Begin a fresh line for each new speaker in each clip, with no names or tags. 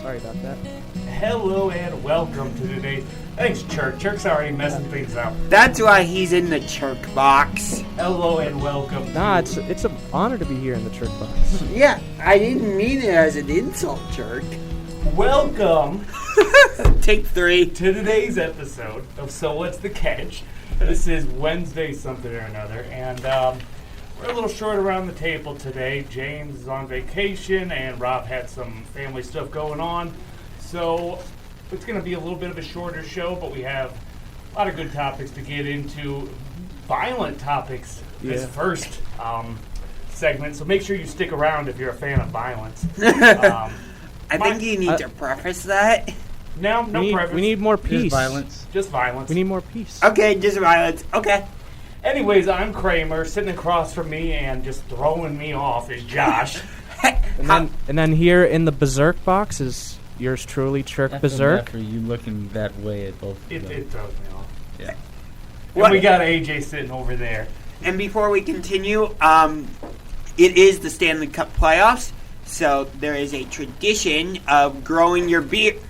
Sorry about that.
Hello and welcome to today's... Thanks, Chirk. Chirk's already messing things up.
That's why he's in the Chirk box.
Hello and welcome.
Nah, it's an honor to be here in the Chirk box.
Yeah, I didn't mean it as an insult, Chirk.
Welcome
Take 3.
to today's episode of So What's the Catch? This is Wednesday something or another, and we're a little short around the table today. James is on vacation, and Rob had some family stuff going on, so it's going to be a little bit of a shorter show, but we have a lot of good topics to get into. Violent topics this first segment, so make sure you stick around if you're a fan of violence.
I think you need to preface that.
No preface.
We need more peace.
Just violence.
We need more peace.
Okay, just violence. Okay.
Anyways, I'm Kramer. Sitting across from me and just throwing me off is Josh.
And then here in the Berserk box is yours truly, Chirk Berserk.
For you looking that way at both of
It
them.
throws me off.
Yeah.
And we got AJ sitting over there.
And before we continue, it is the Stanley Cup playoffs, so there is a tradition of growing your beard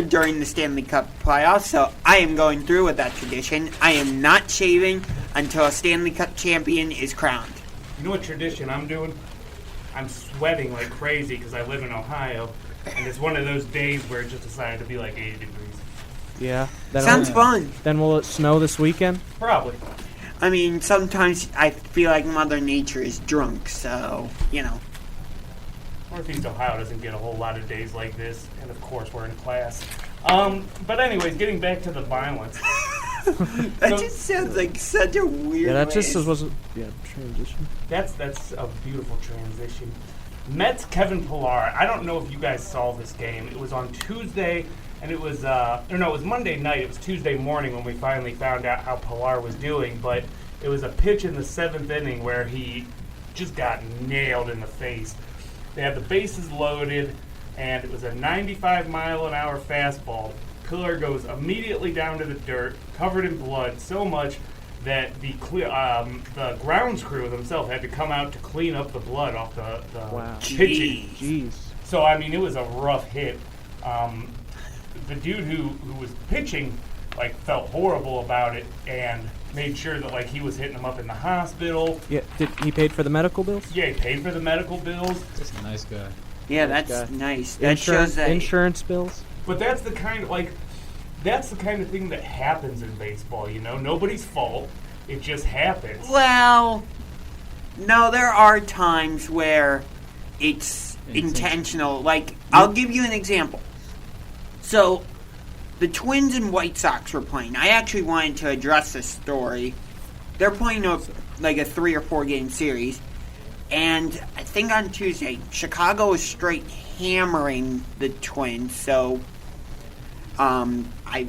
during the Stanley Cup playoffs. So I am going through with that tradition. I am not shaving until a Stanley Cup champion is crowned.
You know what tradition I'm doing? I'm sweating like crazy because I live in Ohio, and it's one of those days where it just decided to be like 80 degrees.
Yeah.
Sounds fun.
Then will it snow this weekend?
Probably.
I mean, sometimes I feel like Mother Nature is drunk, so, you know.
Northeast Ohio doesn't get a whole lot of days like this, and of course we're in class. But anyways, getting back to the violence.
That just sounds like such a weird
Yeah, that
way.
just was transition.
That's a beautiful transition. Mets Kevin Pillar. I don't know if you guys saw this game. It was on Tuesday, and it was it was Monday night. It was Tuesday morning when we finally found out how Pillar was doing. But it was a pitch in the 7th inning where he just got nailed in the face. They had the bases loaded, and it was a 95-mile-an-hour fastball. Pillar goes immediately down to the dirt, covered in blood, so much that the grounds crew themselves had to come out to clean up the blood off the
Wow.
pitching.
Jeez.
So, I mean, it was a rough hit. The dude who was pitching, felt horrible about it and made sure that, he was hitting him up in the hospital.
Yeah. Did he paid for the medical bills?
Yeah, he paid for the medical bills.
Just a nice guy.
Yeah, that's
Okay.
nice. That shows that...
Insurance bills.
But that's the kind of thing that happens in baseball, you know? Nobody's fault. It just happens.
Well, no, there are times where it's intentional. I'll give you an example. So, the Twins and White Sox were playing. I actually wanted to address this story. They're playing a 3 or 4 game series. And I think on Tuesday, Chicago was straight hammering the Twins. So, I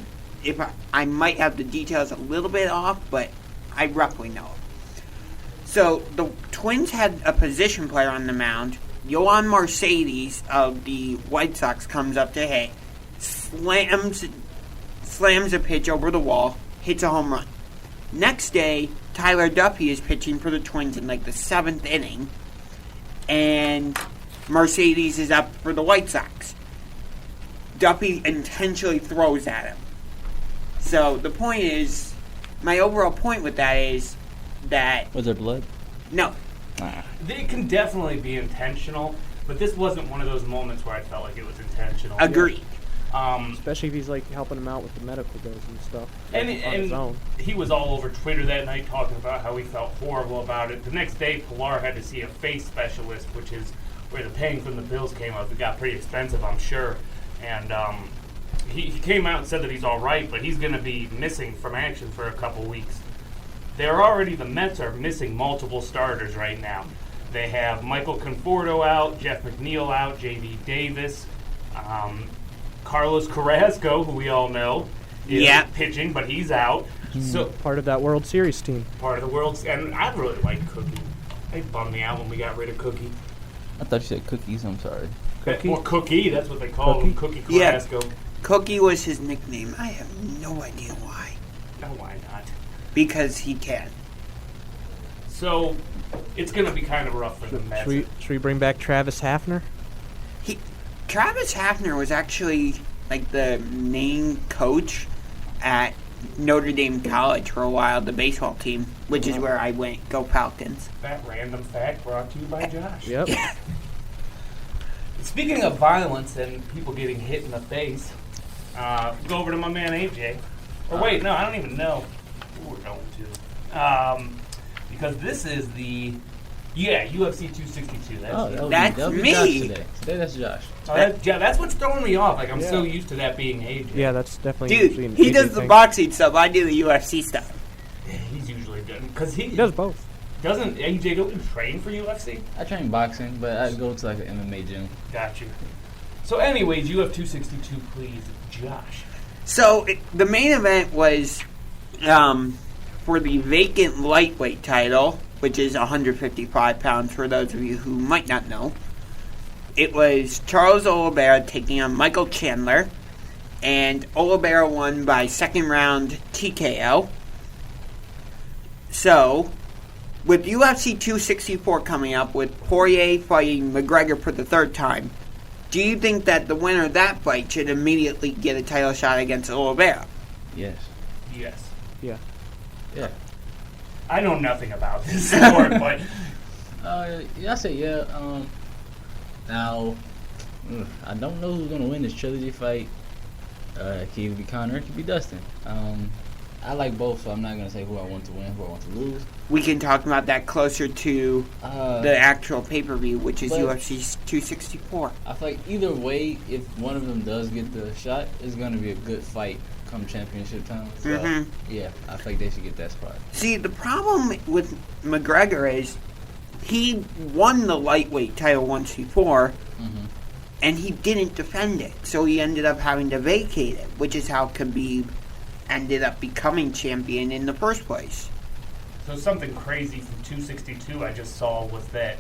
might have the details a little bit off, but I roughly know. So, the Twins had a position player on the mound. Yohan Mercedes of the White Sox comes up to hit, slams a pitch over the wall, hits a home run. Next day, Tyler Duffy is pitching for the Twins in the 7th inning, and Mercedes is up for the White Sox. Duffy intentionally throws at him. So the point is, my overall point with that is that...
Was there blood?
No.
It can definitely be intentional, but this wasn't one of those moments where I felt like it was intentional.
Agreed.
Especially if he's helping him out with the medical bills and stuff
And
on his own.
he was all over Twitter that night talking about how he felt horrible about it. The next day, Pillar had to see a face specialist, which is where the paying from the bills came up. It got pretty expensive, I'm sure. And he came out and said that he's all right, but he's going to be missing from action for a couple weeks. The Mets are missing multiple starters right now. They have Michael Conforto out, Jeff McNeil out, J.D. Davis, Carlos Carrasco, who we all know, is pitching, but he's out. So
Part of that World Series team.
part of the world's, and I really like Cookie. They bummed me out when we got rid of Cookie.
I thought you said cookies. I'm sorry.
Cookie?
Or Cookie, that's what they call him, Cookie
Yeah.
Carrasco.
Cookie was his nickname. I have no idea why.
No, why not?
Because he can.
So, it's going to be kind of rough for the Mets.
Should we bring back Travis Hafner?
Travis Hafner was actually like the main coach at Notre Dame College for a while, the baseball team, which is where I went. Go Falcons.
That random fact brought to you by Josh.
Yep.
Speaking of violence and people getting hit in the face, go over to my man AJ. Or wait, no, I don't even know who we're going to. Because this is the UFC 262.
That's
be
me.
Josh today. Today that's Josh.
That's what's throwing me off. Like I'm so used to that being AJ.
Yeah, that's definitely
Dude,
usually an
he
AJ
does the
thing.
boxing stuff. I do the UFC stuff.
He's usually good because he
He does both.
doesn't AJ go and train for UFC.
I train boxing, but I go to like an MMA gym.
Got you. So, anyways, UF 262, please, Josh.
So the main event was for the vacant lightweight title, which is 155 pounds for those of you who might not know. It was Charles Oliveira taking on Michael Chandler, and Oliveira won by second round TKO. So, with UFC 264 coming up, with Poirier fighting McGregor for the third time, do you think that the winner of that fight should immediately get a title shot against Oliveira?
Yes.
Yes.
Yeah.
Yeah.
I know nothing about this sport, but
Yeah, I say yeah. Now, I don't know who's gonna win this trilogy fight. It could either be Conor, it could be Dustin. I like both, so I'm not gonna say who I want to win, who I want to lose.
We can talk about that closer to the actual pay-per-view, which is
but-
UFC 264.
I feel like either way, if one of them does get the shot, it's gonna be a good fight come championship time. So,
Mhm.
yeah, I think they should get that spot.
See, the problem with McGregor is he won the lightweight title once before,
Mm-hmm.
and he didn't defend it, so he ended up having to vacate it, which is how Khabib ended up becoming champion in the first place.
so something crazy from 262 I just saw was that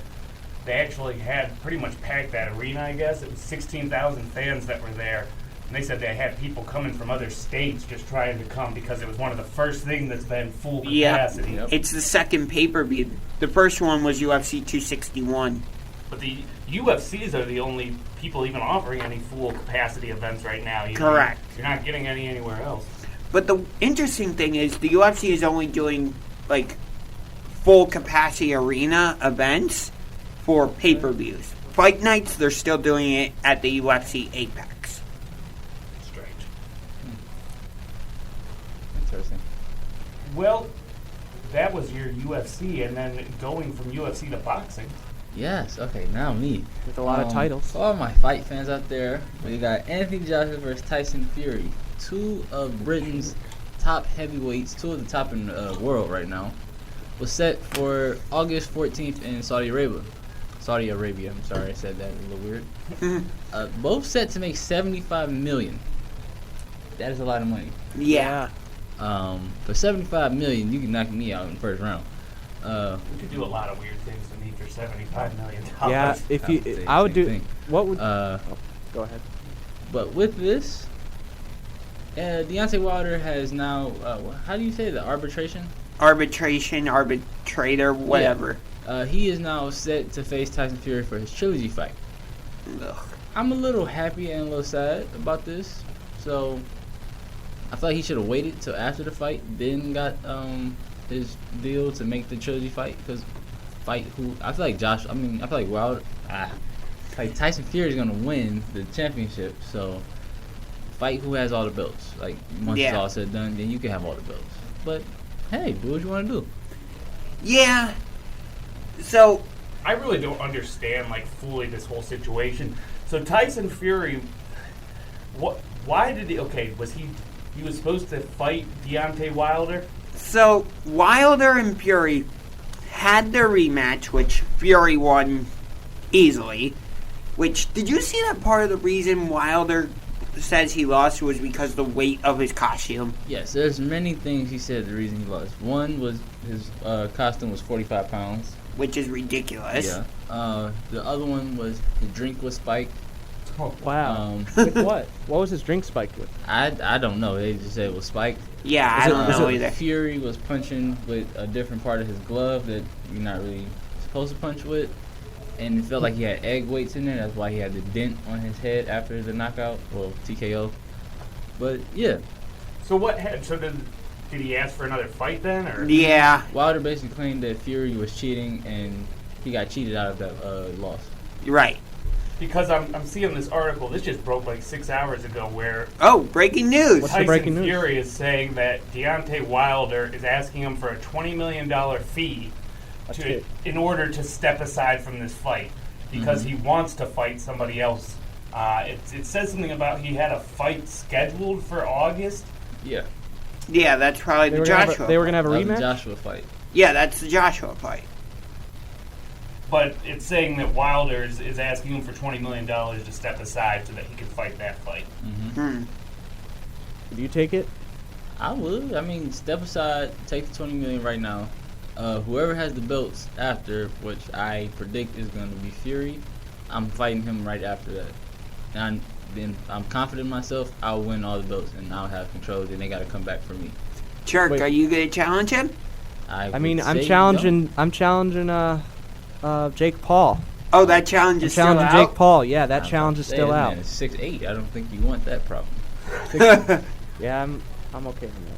they actually had pretty much packed that arena, I guess. It was 16,000 fans that were there. And they said they had people coming from other states just trying to come because it was one of the first things that's been full capacity.
Yep.
It's the second pay-per-view. The first one was UFC 261.
But the UFCs are the only people even offering any full capacity events right now.
Correct.
You're not getting any anywhere else.
But the interesting thing is the UFC is only doing like full capacity arena events for pay-per-views. Fight nights, they're still doing it at the UFC Apex.
Strange.
Interesting.
Well, that was your UFC, and then going from UFC to boxing.
Yes. Okay. Now me.
With a lot of titles.
For all my fight fans out there, we got Anthony Joshua versus Tyson Fury, two of Britain's top heavyweights, two of the top in the world right now, was set for August 14th in Saudi Arabia. I'm sorry, I said that a little weird. Both set to make $75 million. That is a lot of money.
Yeah.
For $75 million, you can knock me out in the first round.
You could do a lot of weird things to me for $75 million.
Yeah, if you,
Same
I would do.
thing.
What would?
Uh,
Go ahead.
But with this, Deontay Wilder has now, how do you say the arbitration?
Arbitration, arbitrator, whatever.
He is now set to face Tyson Fury for his trilogy fight.
Ugh.
I'm a little happy and a little sad about this. So I feel like he should have waited till after the fight, then got his deal to make the trilogy fight. Because I feel like Wilder, like Tyson Fury is gonna win the championship. So fight who has all the belts. Like once it's
Yeah.
all said and done, then you can have all the belts. But hey, do what you want to do.
Yeah. So,
I really don't understand, like, fully this whole situation. So Tyson Fury, why did he? Okay, was he was supposed to fight Deontay Wilder?
so Wilder and Fury had their rematch, which Fury won easily. Which, did you see that part of the reason Wilder says he lost was because of the weight of his costume?
Yes, there's many things he said the reason he lost. One was his costume was 45 pounds.
Which is ridiculous.
Yeah. The other one was his drink was spiked.
Wow. With what? What was his drink spiked with?
I don't know. They just said it was spiked.
Yeah, I don't know either.
Fury was punching with a different part of his glove that you're not really supposed to punch with. and it felt like he had egg weights in there. That's why he had the dent on his head after the knockout, well, TKO. But yeah,
So did he ask for another fight then, or?
Yeah.
Wilder basically claimed that Fury was cheating, and he got cheated out of that loss.
Right.
Because I'm seeing this article. This just broke like 6 hours ago, where
Oh, breaking news.
What's the
Tyson
breaking news?
Fury is saying that Deontay Wilder is asking him for a $20 million fee in order to step aside from this fight because he wants to fight somebody else. It says something about he had a fight scheduled for August.
Yeah,
Yeah, that's probably
They
the
were gonna have
Joshua.
a, they were gonna have a
that was the
rematch.
Joshua fight.
Yeah, that's the Joshua fight.
But it's saying that Wilder is asking him for $20 million to step aside so that he can fight that fight.
Do you take it?
I would. I mean, step aside, take the $20 million right now. Whoever has the belts after, which I predict is going to be Fury, I'm fighting him right after that. And then I'm confident in myself. I'll win all the belts and I'll have control. Then they got to come back for me.
Chirk,
Wait.
are you going to challenge him?
I mean,
would
I'm
say no.
challenging. I'm challenging. Jake Paul.
Oh, that challenge
I'm
is still
challenging
out?
Jake Paul. Yeah, that
I'm
challenge
about
is
to say,
still
that
out.
man is 6'8". I don't think you want that problem.
Yeah, I'm okay with that.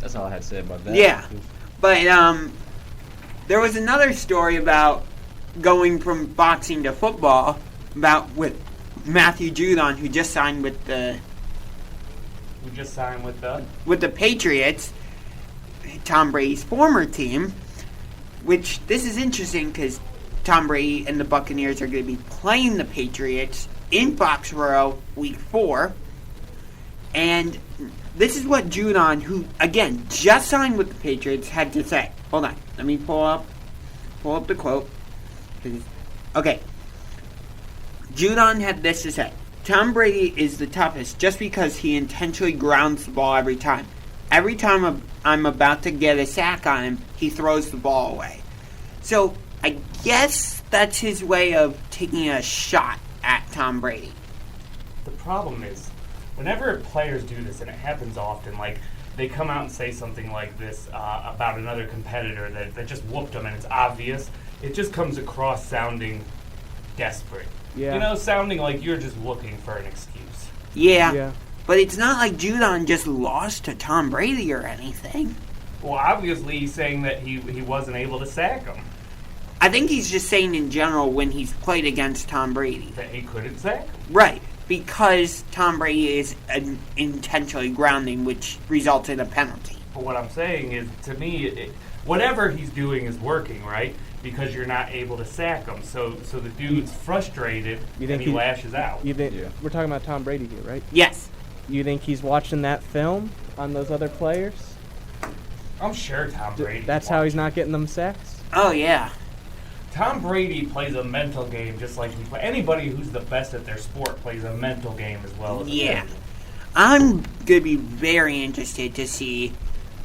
That's all I had to say about that.
Yeah. But there was another story about going from boxing to football with Matthew Judon, who just signed with the Patriots, Tom Brady's former team. Which this is interesting because Tom Brady and the Buccaneers are going to be playing the Patriots in Foxborough Week 4, and this is what Judon, who again just signed with the Patriots, had to say. Hold on, let me pull up the quote. Okay, Judon had this to say: Tom Brady is the toughest just because he intentionally grounds the ball every time. Every time I'm about to get a sack on him, he throws the ball away. So I guess that's his way of taking a shot at Tom Brady.
The problem is, whenever players do this, and it happens often, like they come out and say something like this about another competitor that just whooped them, and it's obvious, it just comes across sounding desperate.
Yeah.
You know, sounding like you're just looking for an excuse.
Yeah. But it's not like Judon just lost to Tom Brady or anything.
Well, obviously he's saying that he wasn't able to sack him,
I think he's just saying in general when he's played against Tom Brady.
that he couldn't sack him.
Right. Because Tom Brady is intentionally grounding, which results in a penalty.
But what I'm saying is, to me, whatever he's doing is working, right? Because you're not able to sack him. So the dude's frustrated
You
and
think
he
he-
lashes out.
You think
Yeah.
we're talking about Tom Brady here, right?
Yes.
You think he's watching that film on those other players?
I'm sure Tom Brady.
That's how he's not getting them sacks.
Oh, yeah.
Tom Brady plays a mental game just like he plays. Anybody who's the best at their sport plays a mental game as well as a
Yeah.
physical.
I'm going to be very interested to see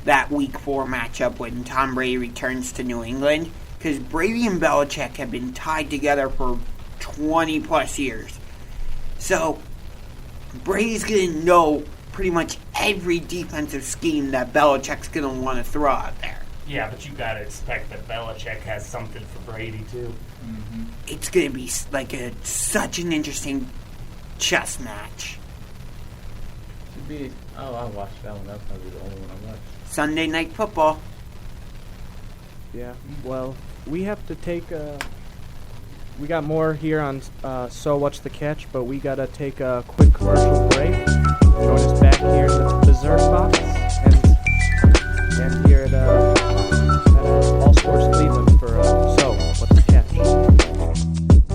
that Week 4 matchup when Tom Brady returns to New England. Because Brady and Belichick have been tied together for 20 plus years. So, Brady's going to know pretty much every defensive scheme that Belichick's going to want to throw out there.
Yeah, but you gotta expect that Belichick has something for Brady too.
It's going to be like such an interesting chess match.
Should be. Oh, I watched that one. That's probably the only one I watched.
Sunday Night Football.
Yeah. Well, we have to take we got more here on So What's the Catch, but we gotta take a quick commercial break. Join us back here in the Berserk Box and here at All Sports Cleveland for So What's the Catch.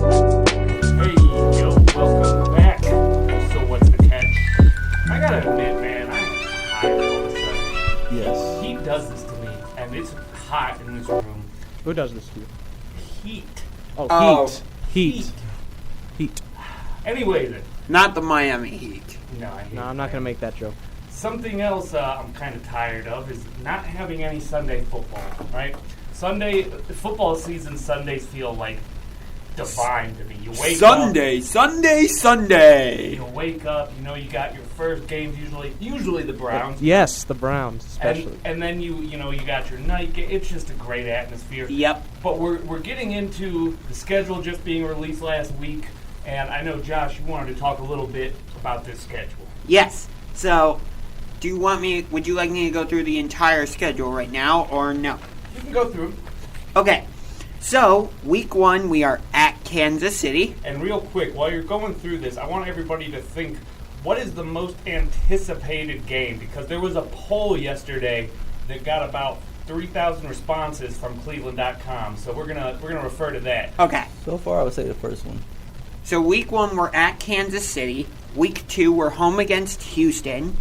Hey, yo, welcome back. So what's the catch? I gotta admit, man, I'm tired all of a sudden.
Yes.
Heat does this to me, and it's hot in this room.
Who does this to you?
Heat.
Oh.
Heat. Heat.
Anyway, then.
Not the Miami Heat.
No, I hate
No, I'm not
that.
gonna make that joke.
Something else I'm kind of tired of is not having any Sunday football, right? Football season Sundays feel like divine to me. You wake
Sunday.
up, you wake up, you know you got your first games, usually the Browns.
Yes, the Browns especially.
And then you got your night game. It's just a great atmosphere.
Yep.
But we're getting into the schedule just being released last week, and I know, Josh, you wanted to talk a little bit about this schedule.
Yes. So, would you like me to go through the entire schedule right now, or no?
You can go through.
Okay. So, week 1, we are at Kansas City.
And real quick, while you're going through this, I want everybody to think, what is the most anticipated game? Because there was a poll yesterday that got about 3,000 responses from Cleveland.com. So we're gonna refer to that.
Okay.
So far, I would say the first one.
So, week 1, we're at Kansas City. Week 2, we're home against Houston.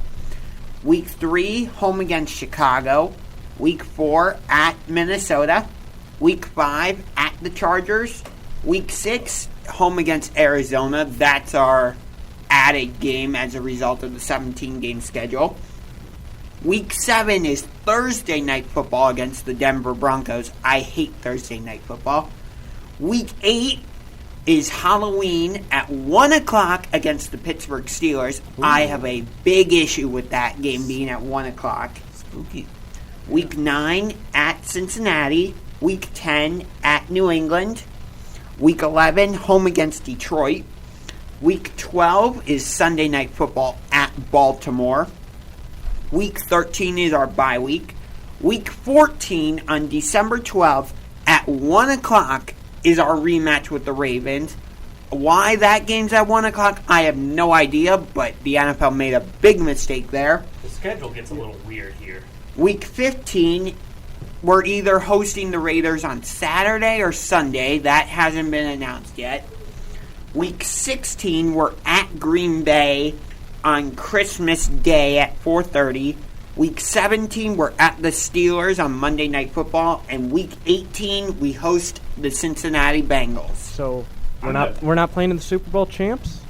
Week 3, home against Chicago. Week 4, at Minnesota. Week 5, at the Chargers. Week 6, home against Arizona. That's our added game as a result of the 17-game schedule. Week 7 is Thursday night football against the Denver Broncos. I hate Thursday night football. Week 8 is Halloween at 1 o'clock against the Pittsburgh Steelers.
Ooh.
I have a big issue with that game being at 1 o'clock.
Spooky.
Week 9 at Cincinnati. Week 10 at New England. Week 11, home against Detroit. Week 12 is Sunday Night Football at Baltimore. Week 13 is our bye week. Week 14 on December 12th at 1 o'clock is our rematch with the Ravens. Why that game's at 1 o'clock, I have no idea, but the NFL made a big mistake there.
The schedule gets a little weird here.
Week 15, we're either hosting the Raiders on Saturday or Sunday. That hasn't been announced yet. Week 16, we're at Green Bay on Christmas Day at 4:30. Week 17, we're at the Steelers on Monday Night Football. And Week 18, we host the Cincinnati Bengals.
So we're not playing in the Super Bowl champs?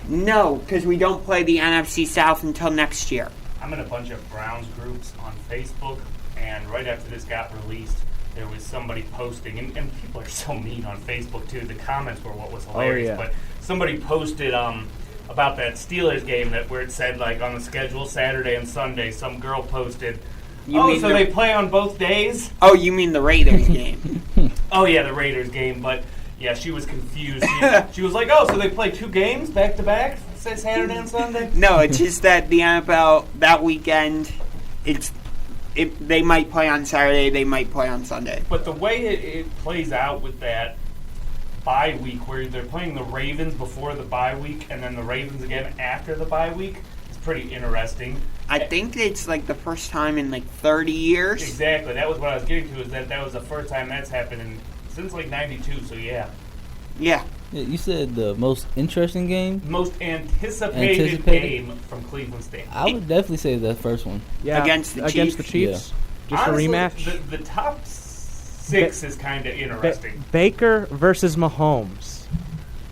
No, because we don't play the NFC South until next year.
I'm in a bunch of Browns groups on Facebook, and right after this got released, there was somebody posting, and people are so mean on Facebook too. The comments were what was hilarious,
yeah.
but somebody posted about that Steelers game where it said like on the schedule Saturday and Sunday. Some girl posted, so they play on both days?
Oh, you mean the Raiders game?
Oh yeah, the Raiders game, but yeah, she was confused. She was like, so they play 2 games back to back, say Saturday and Sunday?
No, it's just that the NFL that weekend, they might play on Saturday, they might play on Sunday.
But the way it plays out with that bye week, where they're playing the Ravens before the bye week and then the Ravens again after the bye week, is pretty interesting.
I think it's like the first time in like 30 years.
Exactly. That was what I was getting to, is that was the first time that's happened since like 92, so yeah.
Yeah.
Yeah, you said the most interesting game?
Most anticipated game from Cleveland Stadium.
I would definitely say the first one.
Yeah,
Against the
Chiefs.
Chiefs?
Just
Honestly,
a rematch.
The top 6 is kind of interesting.
Baker versus Mahomes.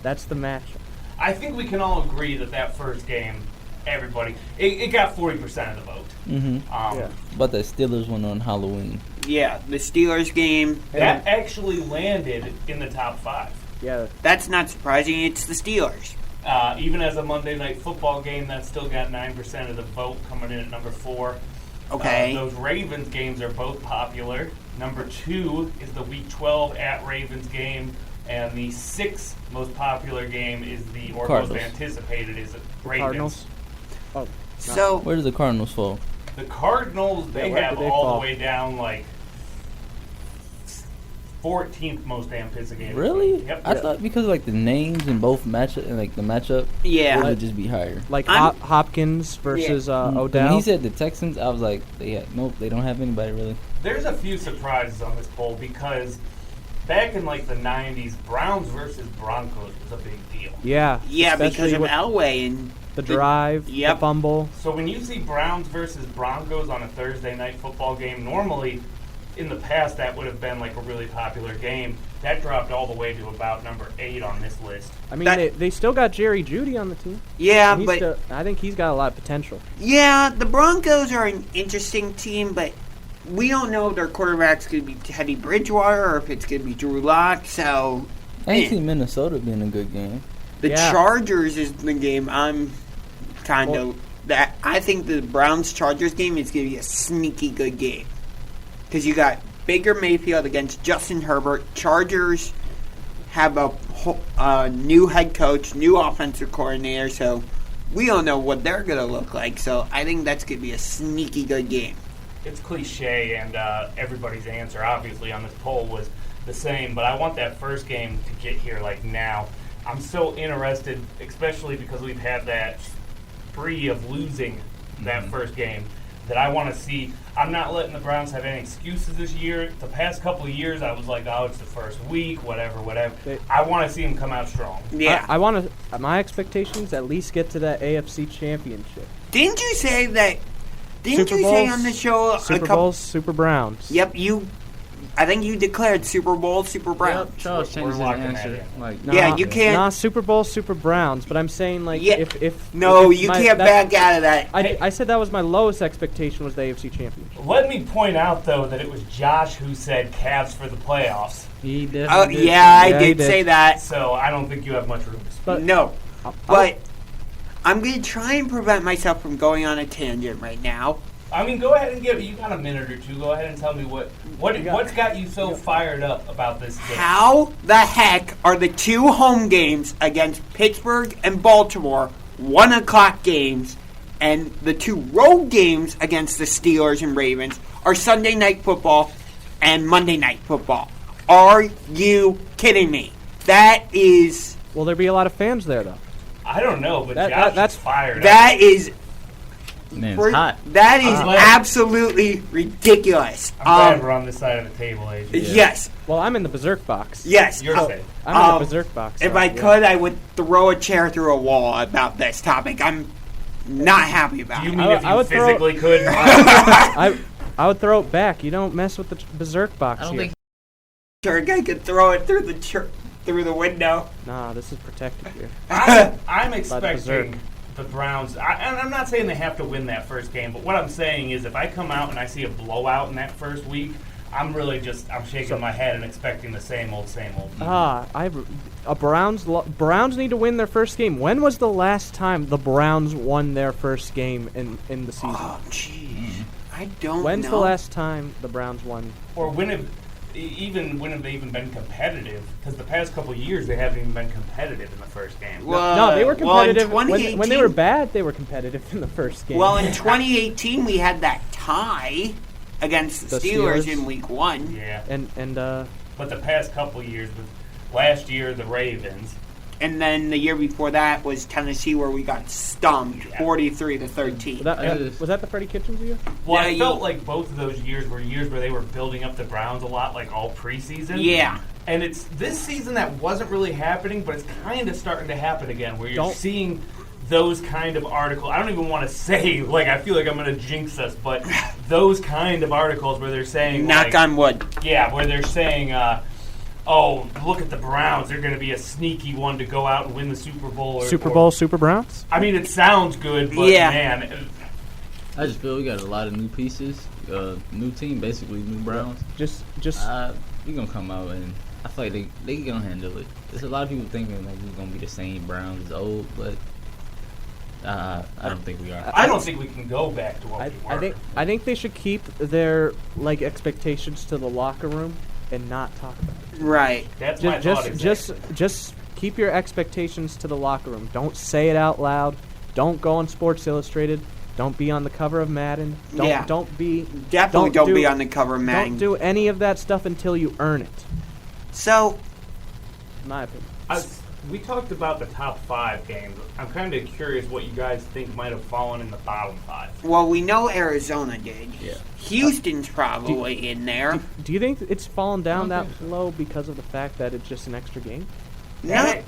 That's the matchup.
I think we can all agree that first game, everybody, it got 40% of the vote.
Mm-hmm.
Yeah.
But the Steelers one on Halloween.
Yeah, the Steelers game.
That actually landed in the top 5.
Yeah.
That's not surprising. It's the Steelers.
Even as a Monday Night Football game, that still got 9% of the vote, coming in at number 4.
Okay.
Those Ravens games are both popular. Number 2 is the Week 12 at Ravens game, and the 6th most popular game is most
Cardinals.
anticipated is Ravens.
Cardinals. Oh.
So,
Where does the Cardinals fall?
The Cardinals, they
where
have
do they
all
fall?
the way down like 14th most anticipated.
Really?
Yep.
I thought because of like the names and both matchup and like the matchup,
yeah.
it would just be higher.
Like
I'm-
Hopkins versus Odell.
When he said the Texans, I was like, nope, they don't have anybody really.
There's a few surprises on this poll because back in like the 90s, Browns versus Broncos was a big deal.
Yeah.
Yeah, because
especially
of
with
Elway and
the drive,
Yep.
the fumble.
So when you see Browns versus Broncos on a Thursday night football game, normally in the past that would have been like a really popular game. That dropped all the way to about number 8 on this list.
I mean,
That-
they still got Jerry Jeudy on the team.
yeah,
And he's
but
still- I think he's got a lot of potential.
yeah, the Broncos are an interesting team, but we don't know if their quarterback's going to be Teddy Bridgewater or if it's going to be Drew Lock. So
I ain't seen Minnesota being a good game.
The
Yeah.
Chargers is the game I'm kind
Well-
of that. I think the Browns Chargers game is going to be a sneaky good game because you got Baker Mayfield against Justin Herbert. Chargers have a new head coach, new offensive coordinator, so we don't know what they're going to look like. So I think that's going to be a sneaky good game.
It's cliche, and everybody's answer, obviously, on this poll was the same. But I want that first game to get here, like now. I'm so interested, especially because we've had that spree of losing that first game, that I want to see. I'm not letting the Browns have any excuses this year. The past couple of years, I was like, oh, it's the first week, whatever. I want to see them come out strong.
Yeah.
I want to. My expectations at least get to that AFC Championship.
Didn't you say that? Didn't
Super
you say
Bowls,
on the show
Super Bowls, Super Browns.
Yep, I think you declared Super Bowl, Super Browns.
Yep, Charles
We're
changed his
locking that
answer.
in.
Like,
Yeah, you can't.
Nah, Super Bowl, Super Browns. But I'm saying like
Yeah.
if
No,
if
you
my-
can't
that-
back out of that.
I said that was my lowest expectation was the AFC Championship.
Let me point out, though, that it was Josh who said Cavs for the playoffs.
He
Oh,
definitely did.
yeah, I
Yeah, he
did
did.
say that.
So I don't think you have much room to speak.
But
No,
I'll-
but I'm going to try and prevent myself from going on a tangent right now.
I mean, go ahead and you got a minute or two. Go ahead and tell me what's got you so fired up about this game.
How the heck are the two home games against Pittsburgh and Baltimore 1 o'clock games, and the two road games against the Steelers and Ravens are Sunday night football and Monday night football? Are you kidding me? That is
will there be a lot of fans there though?
I don't know, but
That's
that's fired up.
that is
Man, it's hot.
that is
I'm glad-
absolutely ridiculous.
I'm glad we're on this side of the table, AJ.
Yes,
Well, I'm in the Berserk box.
yes.
You're safe.
I'm in
Um,
the Berserk box.
If
so,
I
yeah.
could, I would throw a chair through a wall about this topic. I'm not happy about
You
it.
mean
I-
if you
I would throw-
physically could?
I would throw it back. You don't mess with the Berserk box
I don't
here.
think
Sure, guy could throw it through through the window.
Nah, this is protected here.
I'm
Berserk.
expecting the Browns, and I'm not saying they have to win that first game, but what I'm saying is if I come out and I see a blowout in that first week, I'm shaking my head and expecting the same old.
Browns need to win their first game. When was the last time the Browns won their first game in the season?
Oh, jeez. I don't
When's
know.
the last time the Browns won?
Or when have they even been competitive? Because the past couple of years they haven't even been competitive in the first game.
No, they were
well, in
competitive. when they
2018
were bad, they were competitive in the first game.
Well, in 2018, we had that tie against the
The
Steelers
Steelers.
in Week 1.
Yeah,
and
but the past couple of years, with last year the Ravens.
And then the year before that was Tennessee, where we got stumped 43-13.
was that the Freddie Kitchens year?
Well,
Yeah,
I felt like both of those years were years where they were building up the Browns a lot, like all preseason.
Yeah.
And it's this season that wasn't really happening, but it's kind of starting to happen again, where you're seeing those kind of articles. I don't even want to say, like, I feel like I'm going to jinx us, but those kind of articles where they're saying,
Knock on wood.
yeah, where they're saying, oh, look at the Browns. They're going to be a sneaky one to go out and win the Super Bowl.
Super Bowl, Super Browns?
I mean, it sounds good, but
Yeah.
man,
I just feel we got a lot of new pieces, new team, basically new Browns.
Just
We gonna come out and I feel like they gonna handle it. There's a lot of people thinking like we're gonna be the same Browns as old, but I don't think we are.
I don't think we can go back to what we were.
I think they should keep their expectations to the locker room and not talk about it.
Right.
That's my thought exactly.
Just keep your expectations to the locker room. Don't say it out loud. Don't go on Sports Illustrated. Don't be on the cover of Madden. Don't be
Definitely don't be on the cover of Madden.
Don't do any of that stuff until you earn it.
So,
In my opinion.
We talked about the top 5 games. I'm kind of curious what you guys think might have fallen in the bottom 5.
well, we know Arizona did.
Yeah.
Houston's probably in there.
Do you think it's fallen down
I
that
don't think
low because of the fact that it's just an extra game?
No,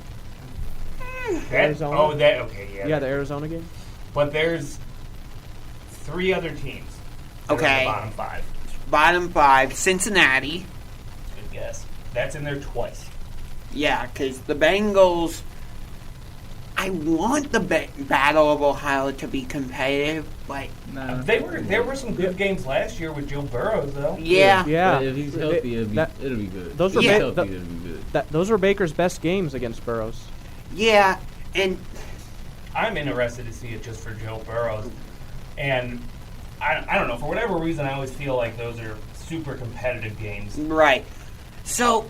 Arizona?
Okay, yeah.
Yeah, the Arizona game.
But there's 3 other teams. that are in
Okay.
the bottom 5.
bottom 5, Cincinnati.
Good guess. That's in there twice.
Yeah, because the Bengals, I want the Battle of Ohio to be competitive, but
Nah.
There were some good games last year with Joe Burrows, though.
yeah.
Yeah.
But if he's healthy, it'll be good.
Those
If
were
he's
Yeah.
healthy, it'll be good.
Those were Baker's best games against Burrows.
Yeah, and
I'm interested to see it just for Joe Burrows. And I don't know, for whatever reason, I always feel like those are super competitive games.
right. So,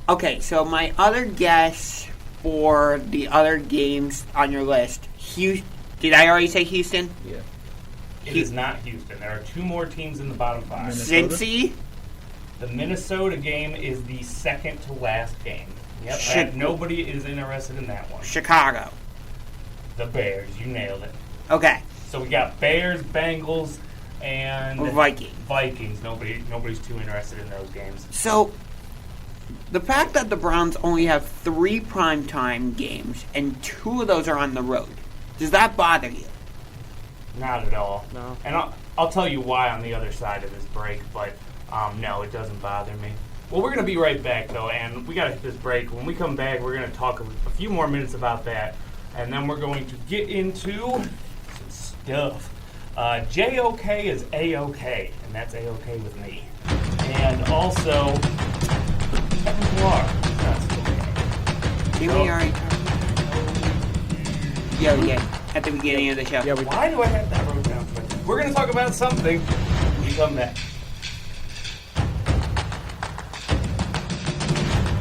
okay, so my other guess for the other games on your list, did I already say Houston?
Yeah.
It is not Houston. There are two more teams in the bottom five.
Minnesota?
Cincy?
The Minnesota game is the second to last game. Yep,
Shit.
nobody is interested in that one.
Chicago.
The Bears, you nailed it.
Okay,
So we got Bears, Bengals, and
Viking.
Vikings. Nobody's too interested in those games.
So, the fact that the Browns only have 3 primetime games and 2 of those are on the road, does that bother you?
Not at all.
No.
And I'll tell you why on the other side of this break, but no, it doesn't bother me. Well, we're going to be right back, though, and we got to hit this break. When we come back, we're going to talk a few more minutes about that, and then we're going to get into some stuff. JOK is A-OK, and that's A-OK with me. And also, Kevin Pillar. That's okay.
Did we already talk about yeah, at the beginning of the show.
Yeah, we
Why do I have that wrote down? We're going to talk about something when we come back.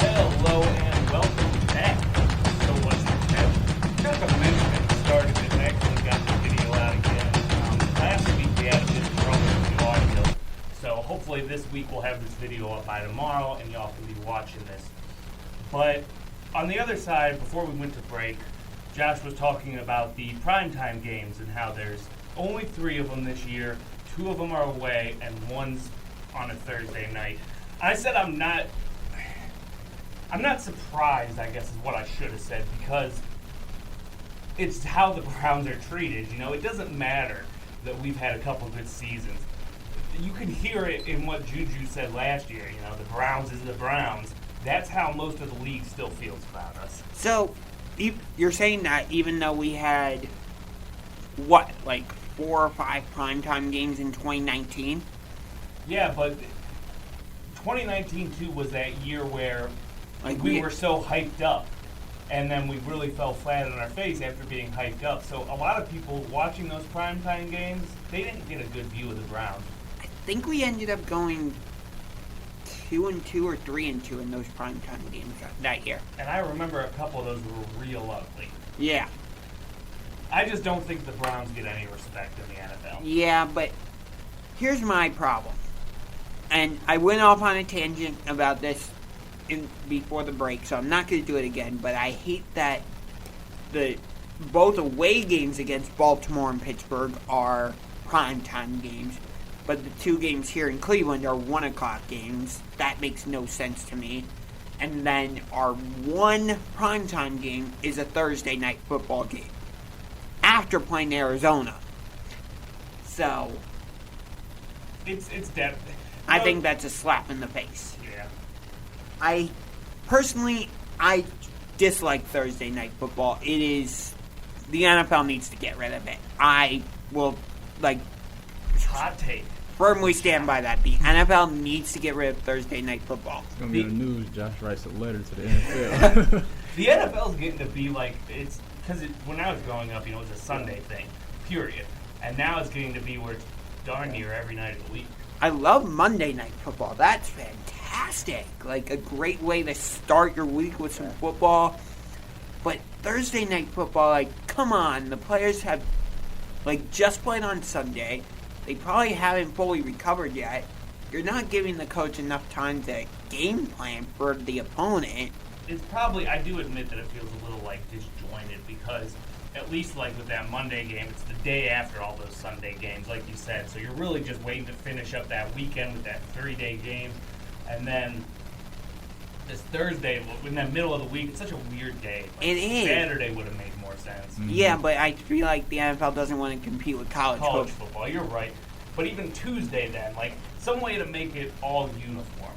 Hello and welcome back. So what's the catch? Kind of mentioned at the start of it, and actually got the video out again. Last week we had a bit of trouble with the audio, so hopefully this week we'll have this video up by tomorrow, and y'all can be watching this. But on the other side, before we went to break, Josh was talking about the primetime games and how there's only 3 of them this year. 2 of them are away, and 1's on a Thursday night. I said I'm not surprised, I guess is what I should have said, because it's how the Browns are treated. You know, it doesn't matter that we've had a couple good seasons. You can hear it in what Juju said last year. You know, the Browns is the Browns. That's how most of the league still feels about us.
So, you're saying that even though we had, what, like 4 or 5 primetime games in 2019?
Yeah, but 2019 too was that year where
Like
we were so hyped up, and then we really fell flat on our face after being hyped up. So a lot of people watching those primetime games, they didn't get a good view of the Browns.
I think we ended up going 2-2 or 3-2 in those primetime games that year.
And I remember a couple of those were real ugly.
Yeah.
I just don't think the Browns get any respect in the NFL.
Yeah, but here's my problem. And I went off on a tangent about this before the break, so I'm not going to do it again, but I hate that both away games against Baltimore and Pittsburgh are primetime games, but the 2 games here in Cleveland are 1 o'clock games. That makes no sense to me. And then our 1 primetime game is a Thursday night football game after playing Arizona. So,
It's dead.
I think that's a slap in the face.
Yeah.
I dislike Thursday night football. It is, the NFL needs to get rid of it. I will,
Hot take.
firmly stand by that. The NFL needs to get rid of Thursday night football.
It's gonna be in the news. Josh writes a letter to the NFL.
The NFL's getting to be like, it's because when I was growing up, you know, it was a Sunday thing, period. And now it's getting to be where it's darn near every night of the week.
I love Monday night football. That's fantastic. Like a great way to start your week with some football. But Thursday night football, like, come on. The players have, just played on Sunday. They probably haven't fully recovered yet. You're not giving the coach enough time to game plan for the opponent.
It's probably, I do admit that it feels a little disjointed because at least with that Monday game, it's the day after all those Sunday games, like you said. So you're really just waiting to finish up that weekend with that 3-day game. And then this Thursday, in the middle of the week, it's such a weird day.
It is.
Saturday would have made more sense.
Yeah, but I feel like the NFL doesn't want to compete with college
College
football.
football, you're right. But even Tuesday then, some way to make it all uniform.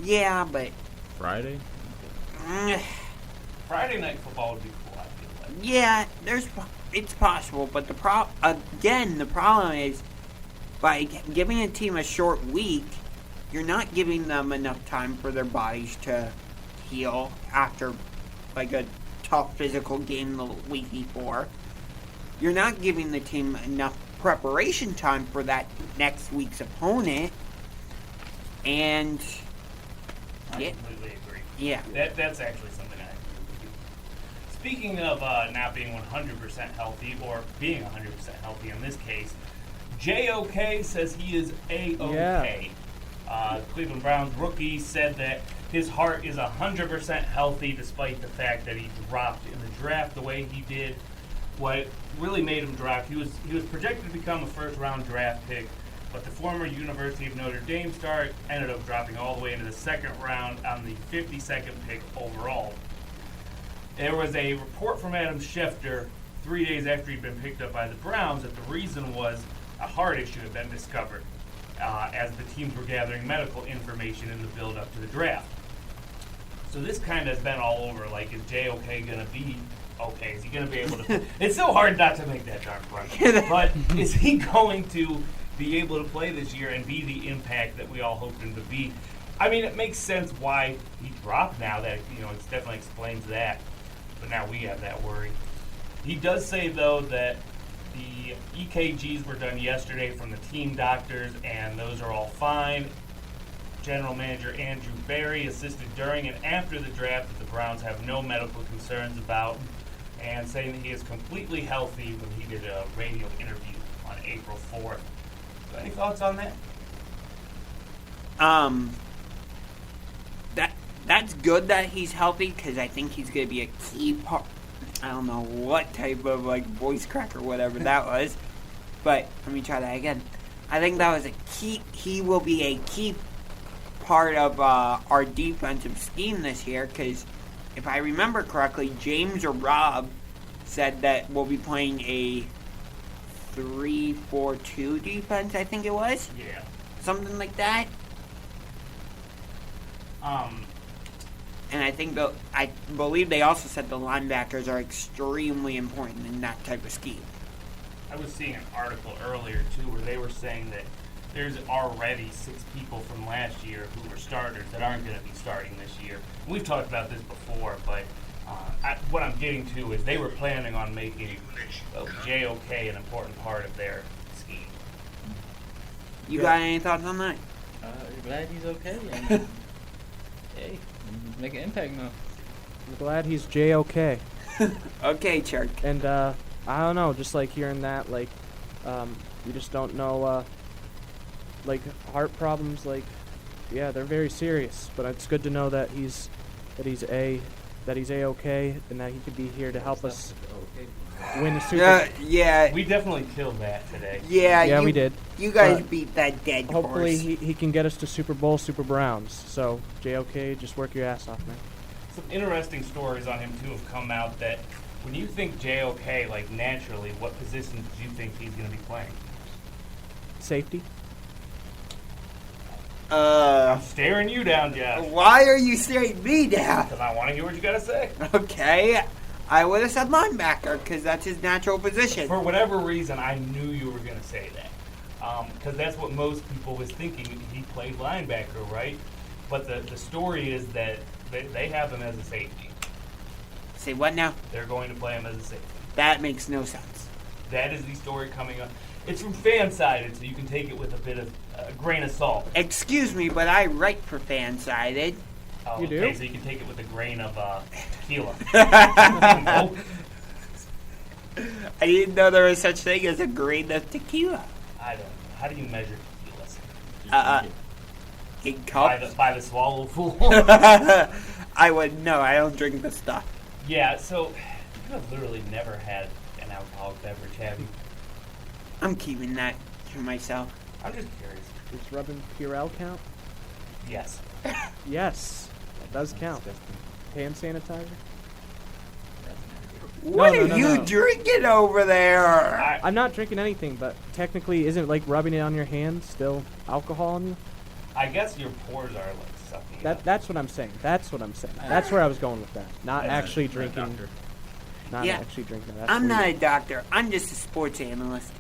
Yeah, but
Friday?
Friday night football would be cool, I feel like.
Yeah, it's possible, but the problem is by giving a team a short week, you're not giving them enough time for their bodies to heal after like a tough physical game the week before. You're not giving the team enough preparation time for that next week's opponent, and
I completely agree.
yeah.
That's actually something I agree with you. Speaking of not being 100% healthy, or being 100% healthy in this case, JOK says he is A-OK. Cleveland Browns rookie said that his heart is 100% healthy despite the fact that he dropped in the draft the way he did. What really made him drop, he was projected to become a first-round draft pick, but the former University of Notre Dame star ended up dropping all the way into the second round on the 52nd pick overall. There was a report from Adam Schefter 3 days after he'd been picked up by the Browns that the reason was a heart issue had been discovered as the teams were gathering medical information in the build-up to the draft. So this kind of has been all over. Like, is JOK going to be okay? Is he going to be able to... It's so hard not to make that darn question. But is he going to be able to play this year and be the impact that we all hoped him to be? I mean, it makes sense why he dropped now. That, it definitely explains that. But now we have that worry. He does say, though, that the EKGs were done yesterday from the team doctors, and those are all fine. General Manager Andrew Berry assisted during and after the draft that the Browns have no medical concerns about, and saying that he is completely healthy when he did a radio interview on April 4th. So any thoughts on that?
That's good that he's healthy, because I think he's going to be a key part. I don't know what type of voice crack or whatever that was, but let me try that again. I think that was a key. He will be a key part of our defensive scheme this year, because if I remember correctly, James or Rob said that we'll be playing a 3-4-2 defense. I think it was something like that. And I believe they also said the linebackers are extremely important in that type of scheme.
I was seeing an article earlier, too, where they were saying that there's already 6 people from last year who were starters that aren't going to be starting this year. We've talked about this before, but what I'm getting to is they were planning on making JOK an important part of their scheme.
You got any thoughts on that?
Glad he's okay. And, hey, make an impact now.
I'm glad he's JOK.
Okay, Chuck.
And I don't know, just like hearing that, you just don't know, heart problems, they're very serious. But it's good to know that he's A-OK, and that he could be here to help us win the Super Bowl.
Yeah.
We definitely killed that today.
Yeah,
we did.
You guys
But
beat that dead horse.
Hopefully he can get us to Super Bowl, Super Browns. So, JOK, just work your ass off, man.
Some interesting stories on him, too, have come out that when you think JOK, naturally, what positions do you think he's going to be playing?
Safety?
I'm staring you down, Josh.
Why are you staring me down?
Because I want to hear what you got to say.
Okay, I would have said linebacker because that's his natural position.
For whatever reason, I knew you were going to say that. Because that's what most people was thinking. He played linebacker, right? But the story is that they have him as a safety.
Say what now?
They're going to play him as a safety.
That makes no sense.
That is the story coming up. It's from Fansided, so you can take it with a bit of a grain of salt.
Excuse me, but I write for Fansided.
Oh,
You do?
Okay, so you can take it with a grain of tequila.
I didn't know there was such thing as a grain of tequila.
I don't know. How do you measure tequila?
In cups?
By the swallowful.
I would know. I don't drink the stuff.
Yeah, so you have literally never had an alcoholic beverage, have you?
I'm keeping that to myself.
I'm just curious.
Does rubbing Purell count?
Yes.
Yes, that does count. Hand sanitizer?
What
no,
are
no,
you
no.
drinking over there?
I'm not drinking anything, but technically, isn't rubbing it on your hands still alcohol on you?
I guess your pores are sucking. it
That
up.
that's what I'm saying. That's what I'm saying. That's where I was going with that. Not
Yeah,
actually
not a
drinking.
doctor.
Not
Yeah.
actually drinking. That's
I'm not a
weird.
doctor. I'm just a sports analyst.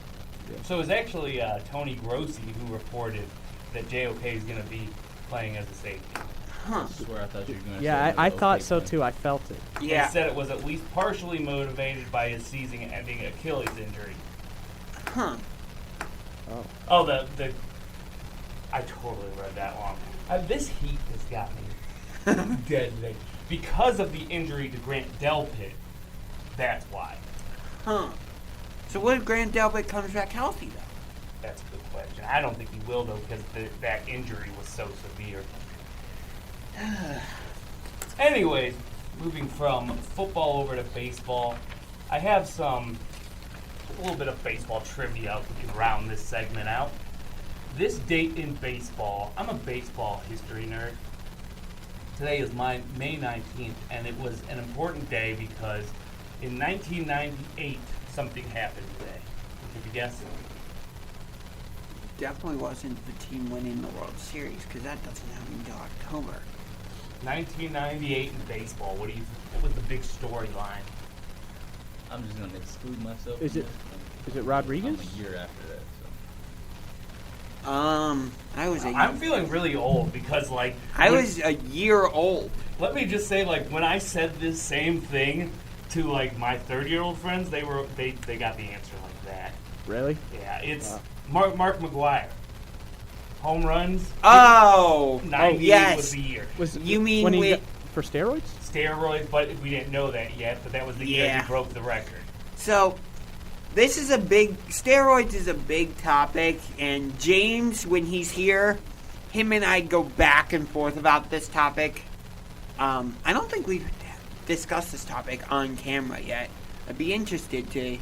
So it was actually Tony Grossi who reported that JOK is going to be playing as a safety.
Huh.
I swear I thought you were going to
Yeah, I thought so too. I felt it.
Yeah.
He said it was at least partially motivated by his season-ending Achilles injury.
Huh.
Oh.
Oh, the I totally read that wrong. This heat has got me dead today. Because of the injury to Grant Delpit, that's why.
Huh. So what if Grant Delpit comes back healthy, though?
That's a good question. I don't think he will, though, because that injury was so severe. Anyways, moving from football over to baseball, I have a little bit of baseball trivia. We can round this segment out. This date in baseball, I'm a baseball history nerd. Today is May 19th, and it was an important day because in 1998, something happened today. Would you guess?
Definitely wasn't the team winning the World Series, because that doesn't happen until October.
1998 in baseball. What was the big storyline?
I'm just going to exclude myself.
Is
from
it-
this.
Is it
I'm
Rodriguez?
a year after that. So.
I was
I'm feeling really old because, like,
I
when-
was a year old.
Let me just say, like, when I said this same thing to like my 30-year-old friends, they got the answer like that.
Really?
Yeah, it's
Wow.
Mark McGuire. Home runs.
Oh,
98
yes.
was the year.
Was
You mean
when he
with-
got, for steroids?
Steroids, but we didn't know that yet. But that was the year
Yeah.
he broke the record.
So, this is steroids is a big topic, and James, when he's here, him and I go back and forth about this topic. I don't think we've discussed this topic on camera yet. I'd be interested to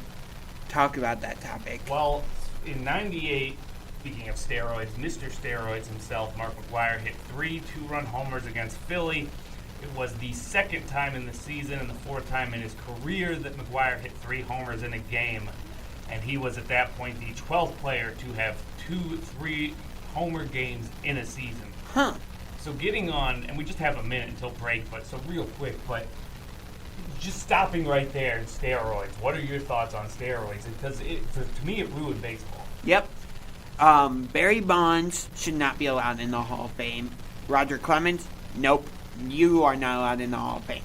talk about that topic.
Well, in '98, speaking of steroids, Mr. Steroids himself, Mark McGuire, hit 3 two-run homers against Philly. It was the second time in the season and the fourth time in his career that McGuire hit 3 homers in a game. And he was at that point the 12th player to have 2-3 homer games in a season.
Huh.
So getting on, and we just have a minute until break, but so real quick, but just stopping right there, steroids. What are your thoughts on steroids? Because to me, it ruined baseball.
Yep. Barry Bonds should not be allowed in the Hall of Fame. Roger Clemens, nope. You are not allowed in the Hall of Fame.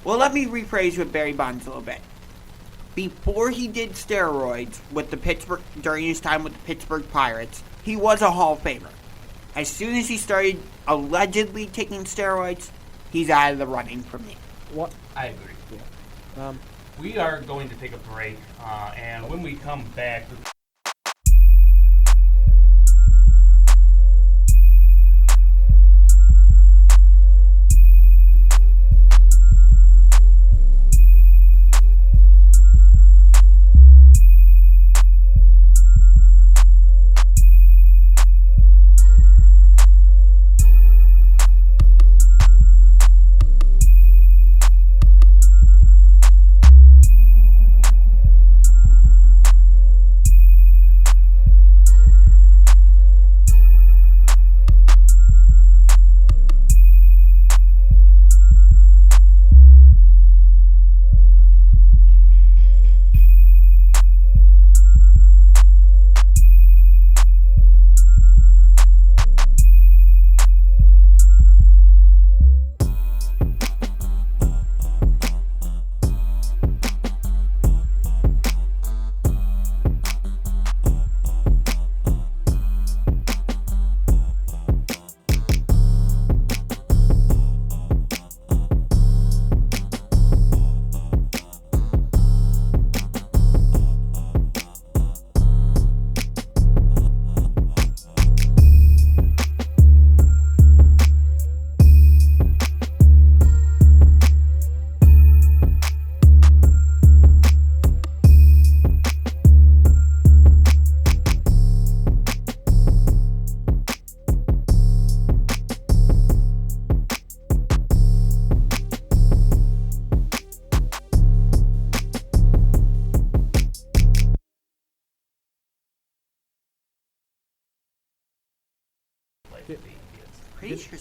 Well, let me rephrase with Barry Bonds a little bit. Before he did steroids with the Pittsburgh, during his time with the Pittsburgh Pirates, he was a Hall of Famer. As soon as he started allegedly taking steroids, he's out of the running for me.
What?
I agree.
Yeah.
We are going to take a break, and when we come back,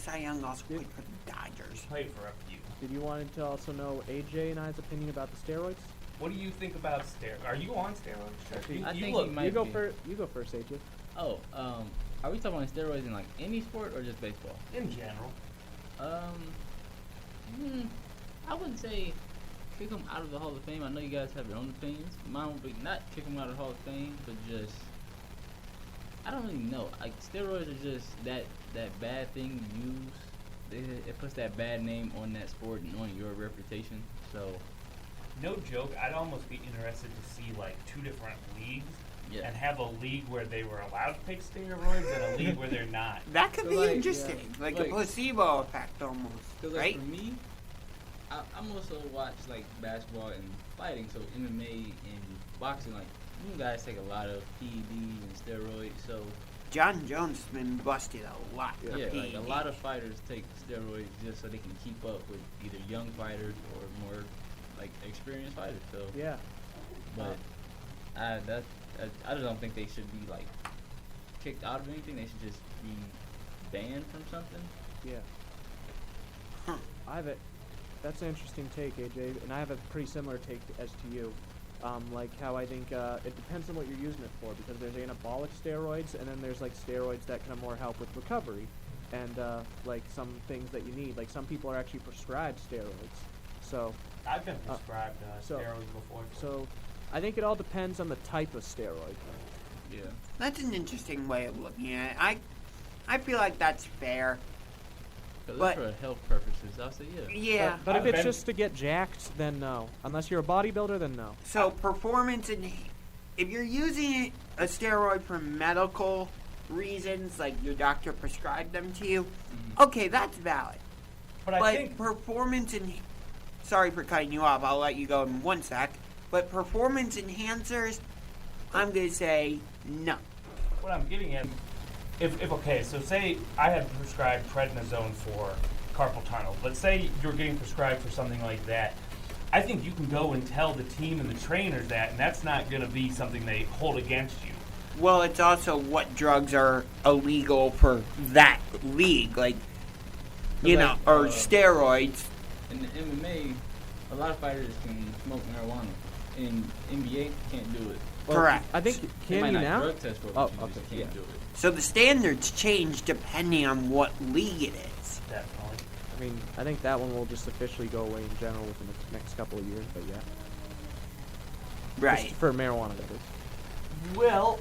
Cy Young also played for the Dodgers.
Played for a few.
Did you want to also know AJ and I's opinion about the steroids?
What do you think about steroids? Are you on steroids? Chuck?
I think
look,
he might
You go
be.
first. You go first, AJ.
Oh, are we talking about steroids in like any sport or just baseball?
in general.
I wouldn't say kick him out of the Hall of Fame. I know you guys have your own opinions. Mine would be not kick him out of the Hall of Fame, but just I don't really know. Like steroids are just that bad thing you use. It puts that bad name on that sport and on your reputation. So
No joke, I'd almost be interested to see like two different leagues
yeah,
and have a league where they were allowed to take steroids and a league where they're not.
That could
So,
be
like,
interesting, like a
like-
placebo effect almost,
because like
right?
for me, I'm also watch like basketball and fighting, so MMA and boxing. Like you guys take a lot of PEDs and steroids, so
John Jones has been busted a lot. for
yeah, like a
PEDs.
lot of fighters take steroids just so they can keep up with either young fighters or more like experienced fighters. So,
Yeah.
but I just don't think they should be like kicked out of anything. They should just be banned from something.
Yeah.
Huh.
That's an interesting take, AJ, and I have a pretty similar take as to you. Like how I think it depends on what you're using it for, because there's anabolic steroids, and then there's like steroids that can more help with recovery, and like some things that you need. Like some people are actually prescribed steroids. So
I've been prescribed
so-
steroids before.
so I think it all depends on the type of steroid.
Yeah.
That's an interesting way of looking at it. I feel like that's fair.
Because
But-
for health purposes, I'll say yeah.
Yeah.
But if
I've
it's
been-
just to get jacked, then no. Unless you're a bodybuilder, then no.
So performance and if you're using a steroid for medical reasons, like your doctor prescribed them to you, okay, that's valid.
But I
But
think
performance and sorry for cutting you off. I'll let you go in one sec. But performance enhancers, I'm gonna say no.
what I'm getting at, if okay, so say I had prescribed prednisone for carpal tunnel. Let's say you're getting prescribed for something like that. I think you can go and tell the team and the trainers that, and that's not going to be something they hold against you.
Well, it's also what drugs are illegal for that league, like you know,
like,
or steroids.
In the MMA, a lot of fighters can smoke marijuana. In NBA, can't do it.
Well,
Correct.
I think
They
can
might
you
not
now?
drug test for it,
Oh,
but you just
okay,
can't
yeah.
do it.
So the standards change depending on what league it is.
Definitely.
I mean, I think that one will just officially go away in general within the next couple of years. But yeah,
Right.
Just for marijuana, that is.
Well,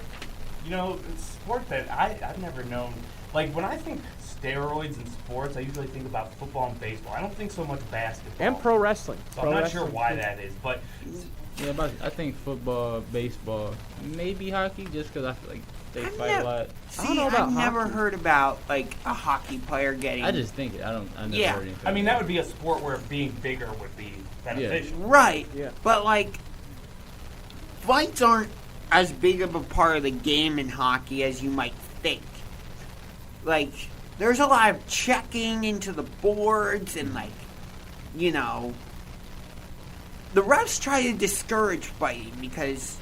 you know, it's a sport that I've never known. Like, when I think steroids in sports, I usually think about football and baseball. I don't think so much basketball.
And pro wrestling.
So
Pro
I'm not sure
wrestling,
why
too.
that is, but
Yeah, but I think football, baseball, maybe hockey, just because I feel like they
I've
fight
nev-
a lot.
See,
don't know about
I've never
hockey.
heard about like a hockey player getting
I just think it. I never
Yeah.
heard anything.
I mean, that would be a sport where being bigger would be beneficial.
right.
Yeah.
But like fights aren't as big of a part of the game in hockey as you might think. Like there's a lot of checking into the boards and like you know the refs try to discourage fighting because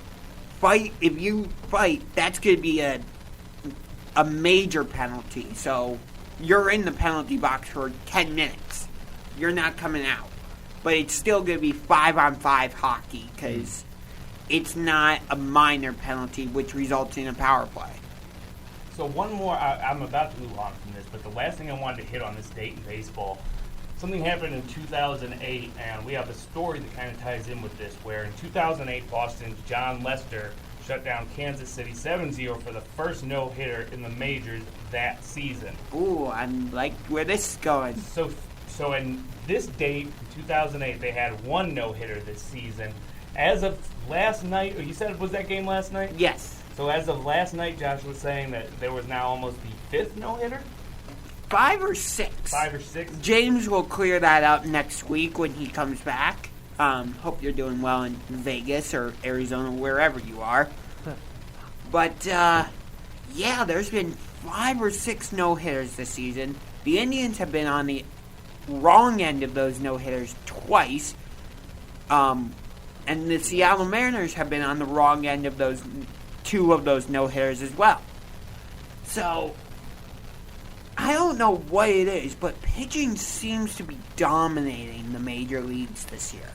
if you fight that's going to be a major penalty. So you're in the penalty box for 10 minutes. You're not coming out. But it's still going to be 5-on-5 hockey because it's not a minor penalty which results in a power play.
So one more, I'm about to move on from this, but the last thing I wanted to hit on this date in baseball, something happened in 2008, and we have a story that kind of ties in with this, where in 2008, Boston's John Lester shut down Kansas City 7-0 for the first no-hitter in the majors that season.
Ooh, I'm like where this is going.
So in this date, in 2008, they had one no-hitter this season. As of last night, you said, was that game last night?
Yes.
So as of last night, Josh was saying that there was now almost the fifth no-hitter?
5 or 6.
5 or 6?
James will clear that up next week when he comes back. Hope you're doing well in Vegas or Arizona, wherever you are. But, yeah, there's been 5 or 6 no-hitters this season. The Indians have been on the wrong end of those no-hitters twice. And the Seattle Mariners have been on the wrong end of those 2 of those no-hitters as well. So, I don't know what it is, but pitching seems to be dominating the major leagues this year.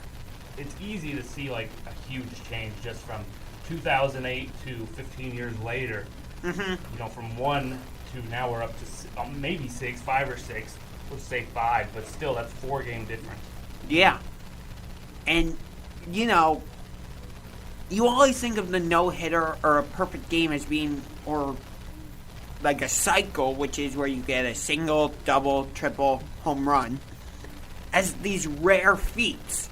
It's easy to see like a huge change just from 2008 to 15 years later.
Mm-hmm.
You know, from 1 to now we're up to maybe 6, 5 or 6. Let's say 5, but still that's 4-game difference.
Yeah. And, you know, you always think of the no-hitter or a perfect game as being, or like a cycle, which is where you get a single, double, triple, home run, as these rare feats.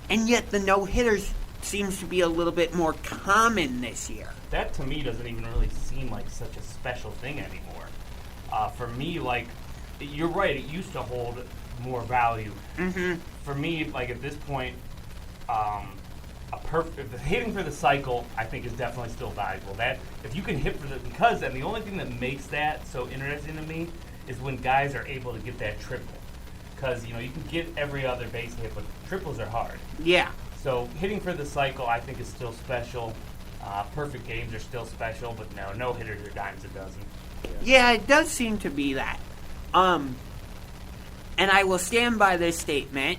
And yet the no-hitters seems to be a little bit more common this year.
That to me doesn't even really seem like such a special thing anymore. For me, like, you're right, it used to hold more value.
Mm-hmm.
For me, like at this point, hitting for the cycle, I think is definitely still valuable. That if you can hit for and the only thing that makes that so interesting to me is when guys are able to get that triple. Because you know you can get every other base hit, but triples are hard.
Yeah.
So hitting for the cycle, I think, is still special. Perfect games are still special, but no hitters are dimes a dozen.
Yeah, it does seem to be that. And I will stand by this statement.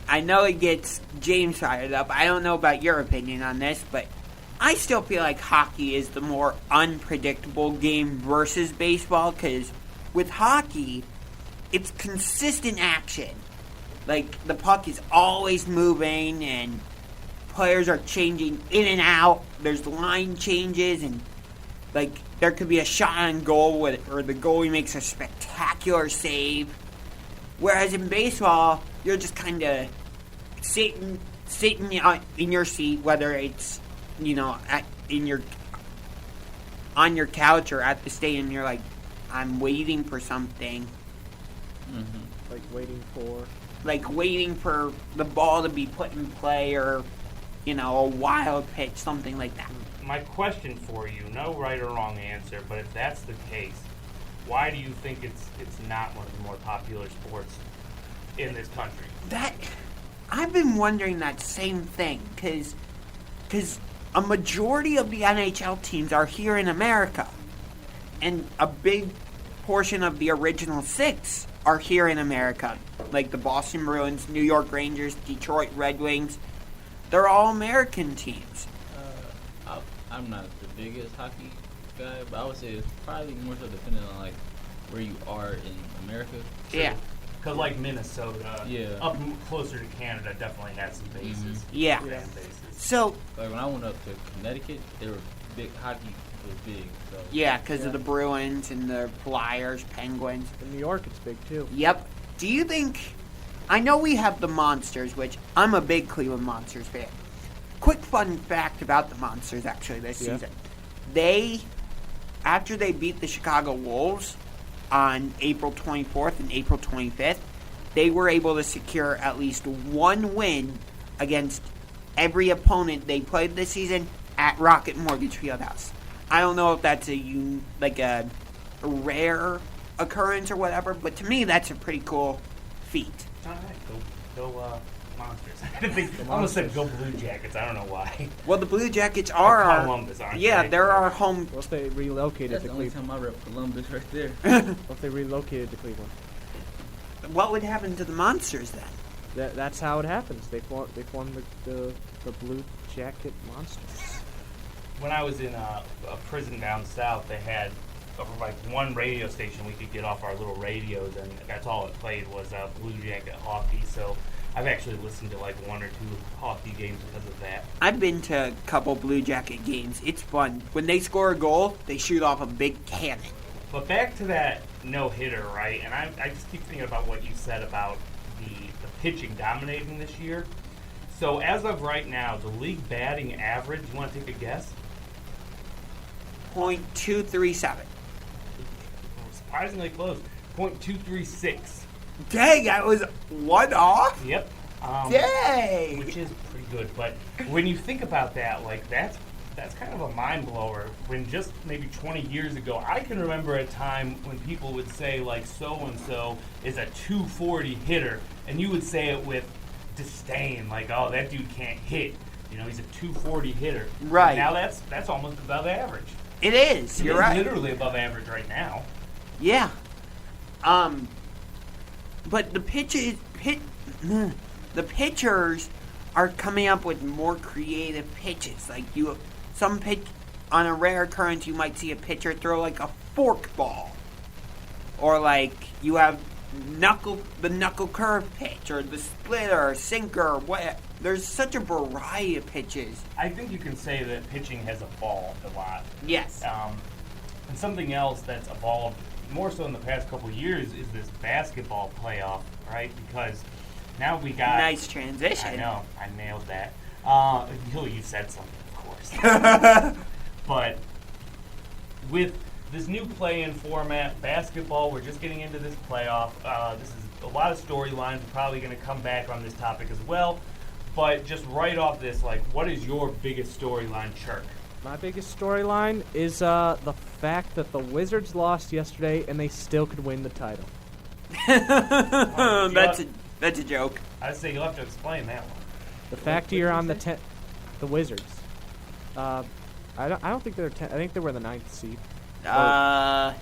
I know it gets James fired up. I don't know about your opinion on this, but I still feel like hockey is the more unpredictable game versus baseball, because with hockey, it's consistent action. Like, the puck is always moving, and players are changing in and out. There's line changes, and, like, there could be a shot on goal where the goalie makes a spectacular save. Whereas in baseball, you're just kind of sitting in your seat, whether it's, you know, on your couch or at the stadium. You're like, I'm waiting for something.
Mm-hmm.
Like waiting for
The ball to be put in play, or, you know, a wild pitch, something like that.
My question for you, no right or wrong answer, but if that's the case, why do you think it's not one of the more popular sports in this country?
That I've been wondering that same thing, because a majority of the NHL teams are here in America, and a big portion of the original 6 are here in America, like the Boston Bruins, New York Rangers, Detroit Red Wings. They're all American teams.
I'm not the biggest hockey guy, but I would say it's probably more so depending on like where you are in America.
Yeah.
Because like Minnesota,
Yeah.
up closer to Canada, definitely has some bases.
Yeah.
Fan bases.
So,
Like when I went up to Connecticut, they were big. Hockey was big. So
yeah, because of the Bruins and the Flyers, Penguins.
in New York, it's big too.
Yep. Do you think... I know we have the Monsters, which I'm a big Cleveland Monsters fan. Quick fun fact about the Monsters, actually, this
Yeah.
season. They, after they beat the Chicago Wolves on April 24th and April 25th, they were able to secure at least one win against every opponent they played this season at Rocket Mortgage Fieldhouse. I don't know if that's a rare occurrence or whatever, but to me that's a pretty cool feat.
All right, go Monsters. I almost said go Blue Jackets. I don't know why.
Well, the Blue Jackets are our...
Columbus, aren't
Yeah,
they?
they're our home...
What if they relocated
that's
to
the only
Cleveland?
time I rep Columbus right there.
What if they relocated to Cleveland?
What would happen to the Monsters then?
That's how it happens. They formed the Blue Jacket Monsters.
When I was in a prison down south, they had like one radio station we could get off our little radios, and that's all it played was Blue Jacket hockey. So I've actually listened to like 1 or 2 hockey games because of that.
I've been to a couple Blue Jacket games. It's fun. When they score a goal, they shoot off a big cannon.
But back to that no-hitter, right? And I just keep thinking about what you said about the pitching dominating this year. So as of right now, the league batting average, you want to take a guess?
.237.
Surprisingly close. .236.
Dang, I was one off?
Yep.
Dang!
Which is pretty good. But when you think about that, like that's kind of a mind blower. When just maybe 20 years ago, I can remember a time when people would say like so and so is a 240 hitter, and you would say it with disdain, like, oh, that dude can't hit. You know, he's a 240 hitter.
Right.
Now that's almost above average.
It is. You're
It's
right.
literally above average right now.
Yeah. But the pitchers are coming up with more creative pitches. Like some pitch on a rare occurrence, you might see a pitcher throw like a fork ball, or like you have the knuckle curve pitch, or the splitter, or sinker, or what. There's such a variety of pitches.
I think you can say that pitching has evolved a lot.
Yes.
And something else that's evolved more so in the past couple of years is this basketball playoff, right? Because now we got...
Nice transition.
I know. I nailed that. You said something, of course. But with this new play-in format, basketball, we're just getting into this playoff. This is a lot of storylines. We're probably going to come back on this topic as well. But just right off this, like, what is your biggest storyline, Chirk?
My biggest storyline is the fact that the Wizards lost yesterday and they still could win the title.
That's a joke.
I'd say you'll have to explain that one.
The fact you're on the Wizards. I don't think they're 10. I think they were the 9th seed. Or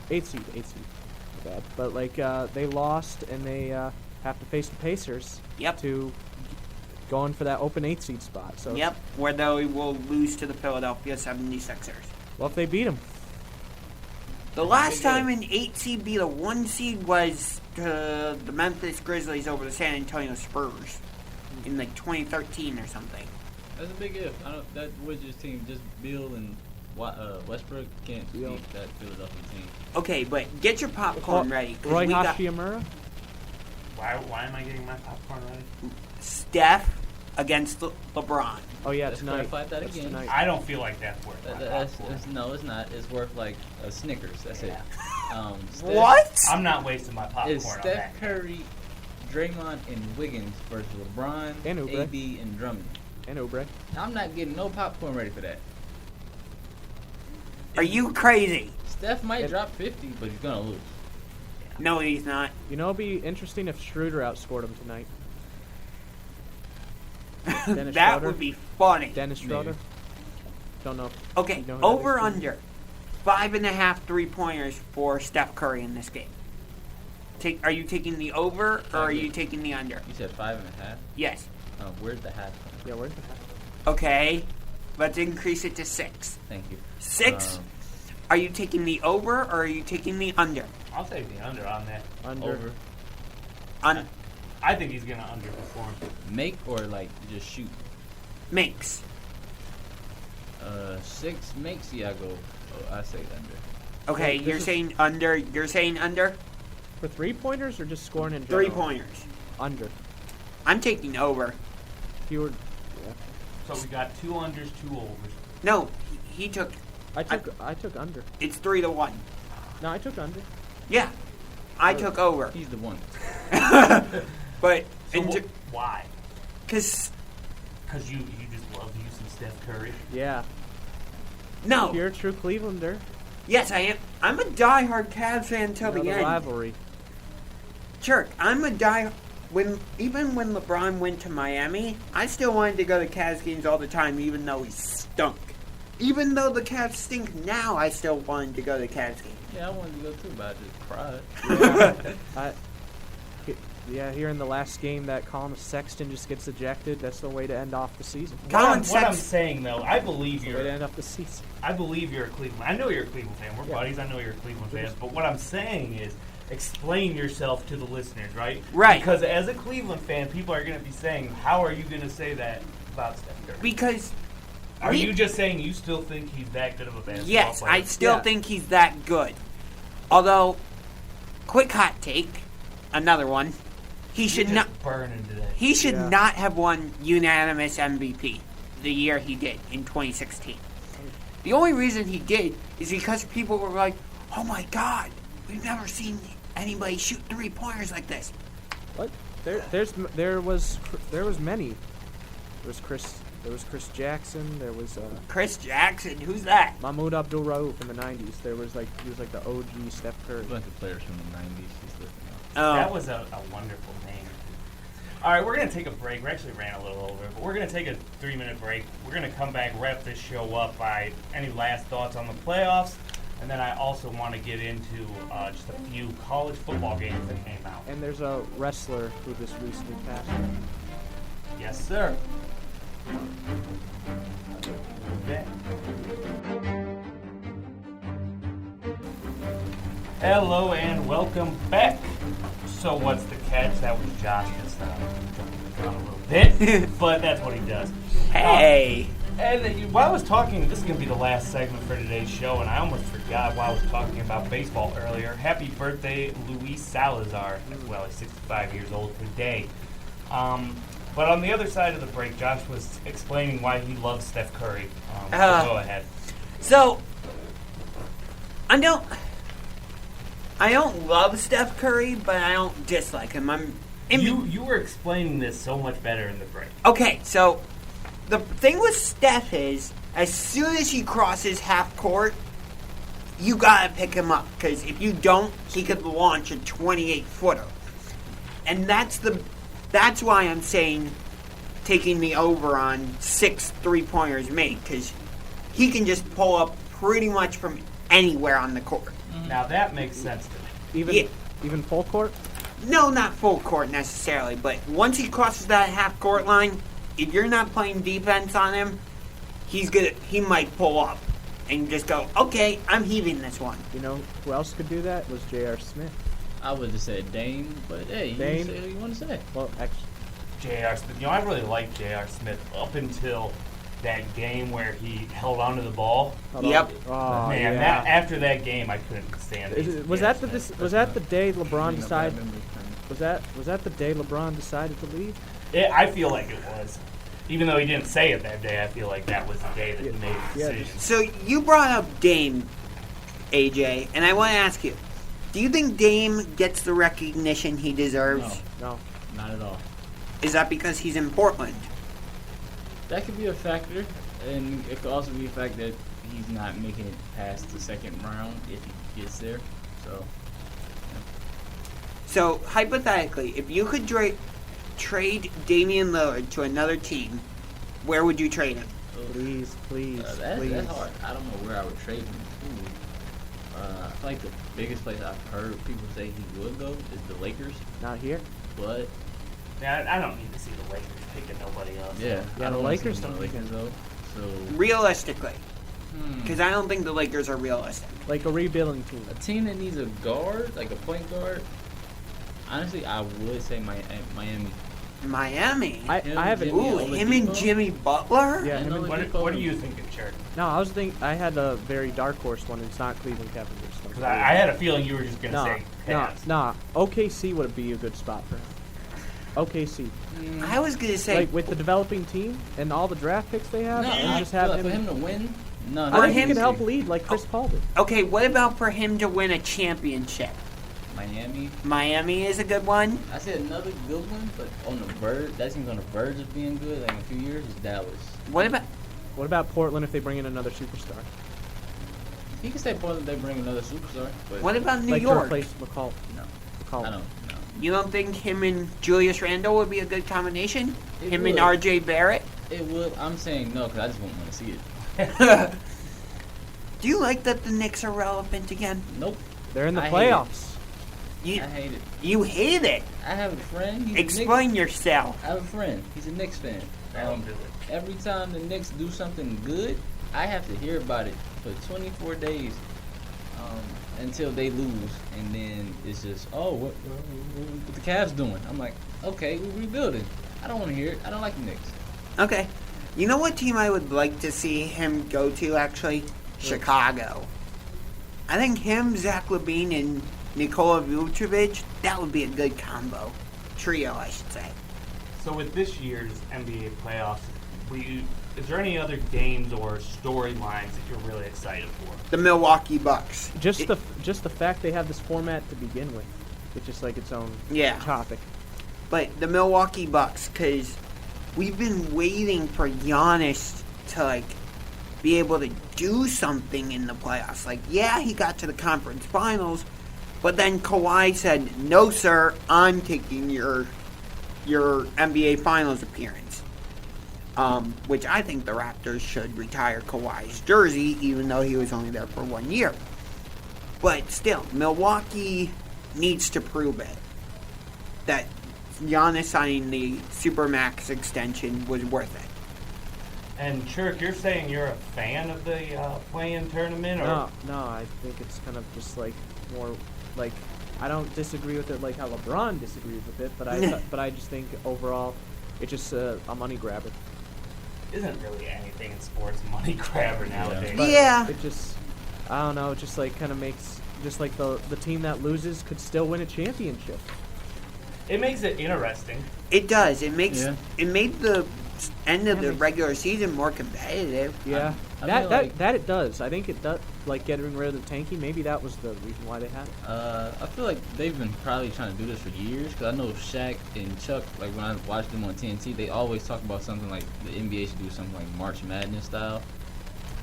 8th seed. 8th seed. My bad. But like they lost and they have to face the Pacers.
Yep.
To go in for that open 8th seed spot. So
Yep. Where they will lose to the Philadelphia 76ers.
well, if they beat them.
The last time an 8 seed beat a 1 seed was the Memphis Grizzlies over the San Antonio Spurs in like 2013 or something.
That's a big if. That Wizards team, just Bill and Westbrook can't beat that Philadelphia team.
Okay, but get your popcorn ready. 'Cause
Roy
we got
Hachimura?
Why am I getting my popcorn ready?
Steph against LeBron.
Oh yeah,
Let's
tonight.
clarify that
That's
again.
tonight.
I don't feel like that's worth my popcorn.
No, it's not. It's worth like a Snickers. That's it.
What?
I'm not wasting my popcorn
It's
on
Steph
that.
Curry, Draymond, and Wiggins versus LeBron,
And Oubre.
AD, and Drummond.
And Oubre.
I'm not getting no popcorn ready for that.
Are you crazy?
Steph might drop 50, but he's gonna lose.
No, he's not.
You know, it'd be interesting if Schroeder outscored him tonight. Dennis
That
Schroeder?
would be funny.
Dennis Schroeder.
Maybe.
Don't know.
Okay,
You know who
over
that is?
under 5.5 3-pointers for Steph Curry in this game. Are you taking the over or are you taking the under?
You said 5.5.
Yes.
Where's the half? From?
Yeah, where's the half?
Okay, let's increase it to 6.
Thank you.
6. Are you taking the over or are you taking the under?
I'll take the under on that.
Under.
Over.
I think he's going to underperform.
Make or like just shoot.
Makes.
6 makes. Yeah, I go. I say under.
Okay,
Wait,
you're
this is-
saying under. You're saying under.
For 3-pointers or just scoring in general?
3-pointers.
Under.
I'm taking over.
If you were,
So we got 2 unders, 2 overs.
No, he took.
I took under.
It's 3-1.
No, I took under.
Yeah, I took over.
He's the one.
But
So why?
because
Because you just love you some Steph Curry.
Yeah.
no,
If you're a true Clevelander,
yes, I am. I'm a diehard Cavs fan till
you know
the
the
end.
rivalry.
Chirk, I'm a even when LeBron went to Miami, I still wanted to go to Cavs games all the time, even though he stunk. Even though the Cavs stink now, I still wanted to go to Cavs games.
Yeah, I wanted to go too, but I just cried.
Here in the last game, that Colin Sexton just gets ejected. That's the way to end off the season.
Colin
What I'm
Sex-
saying though, I believe
Way to
you're.
end off the season.
I believe you're a Cleveland. I know you're a Cleveland fan. We're
Yeah.
buddies. I know you're a Cleveland fan. But what I'm saying is, explain yourself to the listeners, right?
Right.
Because as a Cleveland fan, people are going to be saying, "How are you going to say that about Steph Curry?"
Because
Are
we-
you just saying you still think he's that good of a basketball
yes,
player?
I still
Yeah.
think he's that good. Although, quick hot take, another one. He should
You're
not.
just burning today.
He should
Yeah.
not have won unanimous MVP the year he did in 2016. The only reason he did is because people were like, "Oh my God, we've never seen anybody shoot 3-pointers like this."
What? There was many. There was Chris Jackson. There was
Chris Jackson, who's that?
Mahmoud Abdul-Rauf in the '90s. He was like the OG Steph Curry.
A bunch of players from the 90s. He's looking out.
Oh,
That was a wonderful name. All right, we're going to take a break. We actually ran a little over, but we're going to take a 3-minute break. We're going to come back, wrap this show up by any last thoughts on the playoffs, And then I also want to get into just a few college football games that came out.
And there's a wrestler who just recently passed.
Yes, sir. Okay. Hello and welcome back. So what's the catch? That was Josh just jumping on a little bit, but that's what he does.
Hey.
And while I was talking, this is going to be the last segment for today's show, and I almost forgot while I was talking about baseball earlier. Happy birthday, Luis Salazar, as well. He's 65 years old today. But on the other side of the break, Josh was explaining why he loves Steph Curry. So go ahead.
So, I don't love Steph Curry, but I don't dislike him.
You were explaining this so much better in the break.
Okay, so the thing with Steph is, as soon as he crosses half court, you gotta pick him up, because if you don't, he could launch a 28-footer. And that's why I'm saying taking the over on 6 3-pointers made, because he can just pull up pretty much from anywhere on the court.
Now that makes sense to me.
Even full court?
No, not full court necessarily, but once he crosses that half court line, if you're not playing defense on him, he might pull up and just go, okay, I'm heaving this one.
You know who else could do that? Was J.R. Smith.
I would have said Dame, but hey, you
Dame?
say what you want to say.
Well, actually,
J.R. Smith. I really liked J.R. Smith up until that game where he held onto the ball.
Yep.
Oh,
Man,
yeah.
after that game, I couldn't stand it.
Was that the day LeBron decided?
Memory.
Was that the day LeBron decided to leave?
I feel like it was. Even though he didn't say it that day, I feel like that was the day that he made the
Yeah,
decision.
So you brought up Dame, AJ, and I want to ask you, do you think Dame gets the recognition he deserves?
No.
Not at all.
Is that because he's in Portland?
That could be a factor, and it could also be a fact that he's not making it past the second round if he gets there.
So, hypothetically, if you could trade Damian Lillard to another team, where would you trade him?
Please, please,
That's
please.
hard. I don't know where I would trade him to. I feel like the biggest place I've heard people say he would go is the Lakers,
Not here.
but
Yeah, I don't need to see the Lakers picking nobody else.
yeah,
Yeah,
I
the
don't wanna see
Lakers
him on
don't
the Lakers though. So
Realistically. Because I don't think the Lakers are realistic.
Like a rebuilding team.
a team that needs a guard, like a point guard. Honestly, I would say Miami.
Miami?
I haven't.
Jimmy
Ooh, him and
Oladipo?
Jimmy Butler?
Yeah,
And
him and-
What are you thinking, Cherry?
No, I was thinking I had a very dark horse one. It's not Cleveland Cavaliers.
Because I had a feeling you were just going to
No,
say
no,
Cavs.
no. OKC would be a good spot for him. OKC,
I was going to say,
like with the developing team and all the draft picks they have,
No,
and
I
just
feel
have
like
him.
for him to win. No,
I
not
think he
him-
can
OKC.
help lead like Chris Paul did.
okay, what about for him to win a championship?
Miami.
Miami is a good one.
I said another good one, but on the verge, that team's on the verge of being good. Like in a few years, is Dallas.
What about...
What about Portland if they bring in another superstar?
He can say Portland they bring another superstar, but
What about New
like to
York?
replace McCall.
no,
McCall.
I don't. No.
You don't think him and Julius Randle would be a good combination?
It
Him
would.
and R.J. Barrett?
It would. I'm saying no because I just wouldn't want to see it.
Do you like that the Knicks are relevant again?
Nope.
They're in the
I hate it.
playoffs.
You
I hate it.
you hate it.
I have a friend. He's a
Explain
Knicks,
yourself.
I have a friend. He's a Knicks fan.
I don't do it.
Every time the Knicks do something good, I have to hear about it for 24 days until they lose, and then it's just, what the Cavs doing? I'm like, okay, we're rebuilding. I don't want to hear it. I don't like the Knicks.
Okay. You know what team I would like to see him go to, actually? Chicago. I think him, Zach LaVine, and Nikola Vucevic, that would be a good combo. Trio, I should say.
So with this year's NBA playoffs, is there any other games or storylines that you're really excited for?
The Milwaukee Bucks.
Just the fact they have this format to begin with, it's just like its own
Yeah.
topic.
But the Milwaukee Bucks, because we've been waiting for Giannis to, be able to do something in the playoffs. Yeah, he got to the conference finals, but then Kawhi said, no, sir, I'm taking your NBA Finals appearance. Which I think the Raptors should retire Kawhi's jersey, even though he was only there for 1 year. But still, Milwaukee needs to prove it. That Giannis signing the Supermax extension was worth it.
And Chirk, you're saying you're a fan of the play-in tournament, or
No, I think it's kind of just like more like I don't disagree with it like how LeBron disagrees with it, but I just think overall it's just a money grabber.
isn't really anything in sports money grabber nowadays?
But
Yeah.
it just I don't know, it just like kind of makes just like the team that loses could still win a championship.
It makes it interesting.
It does. It makes
Yeah.
it made the end of the regular season more competitive.
Yeah,
I
that
feel
that
like-
that it does. I think it does. Like getting rid of the tanky, maybe that was the reason why they had it.
I feel like they've been probably trying to do this for years. Because I know Shaq and Chuck, like when I watched them on TNT, they always talk about something like the NBA should do something like March Madness style.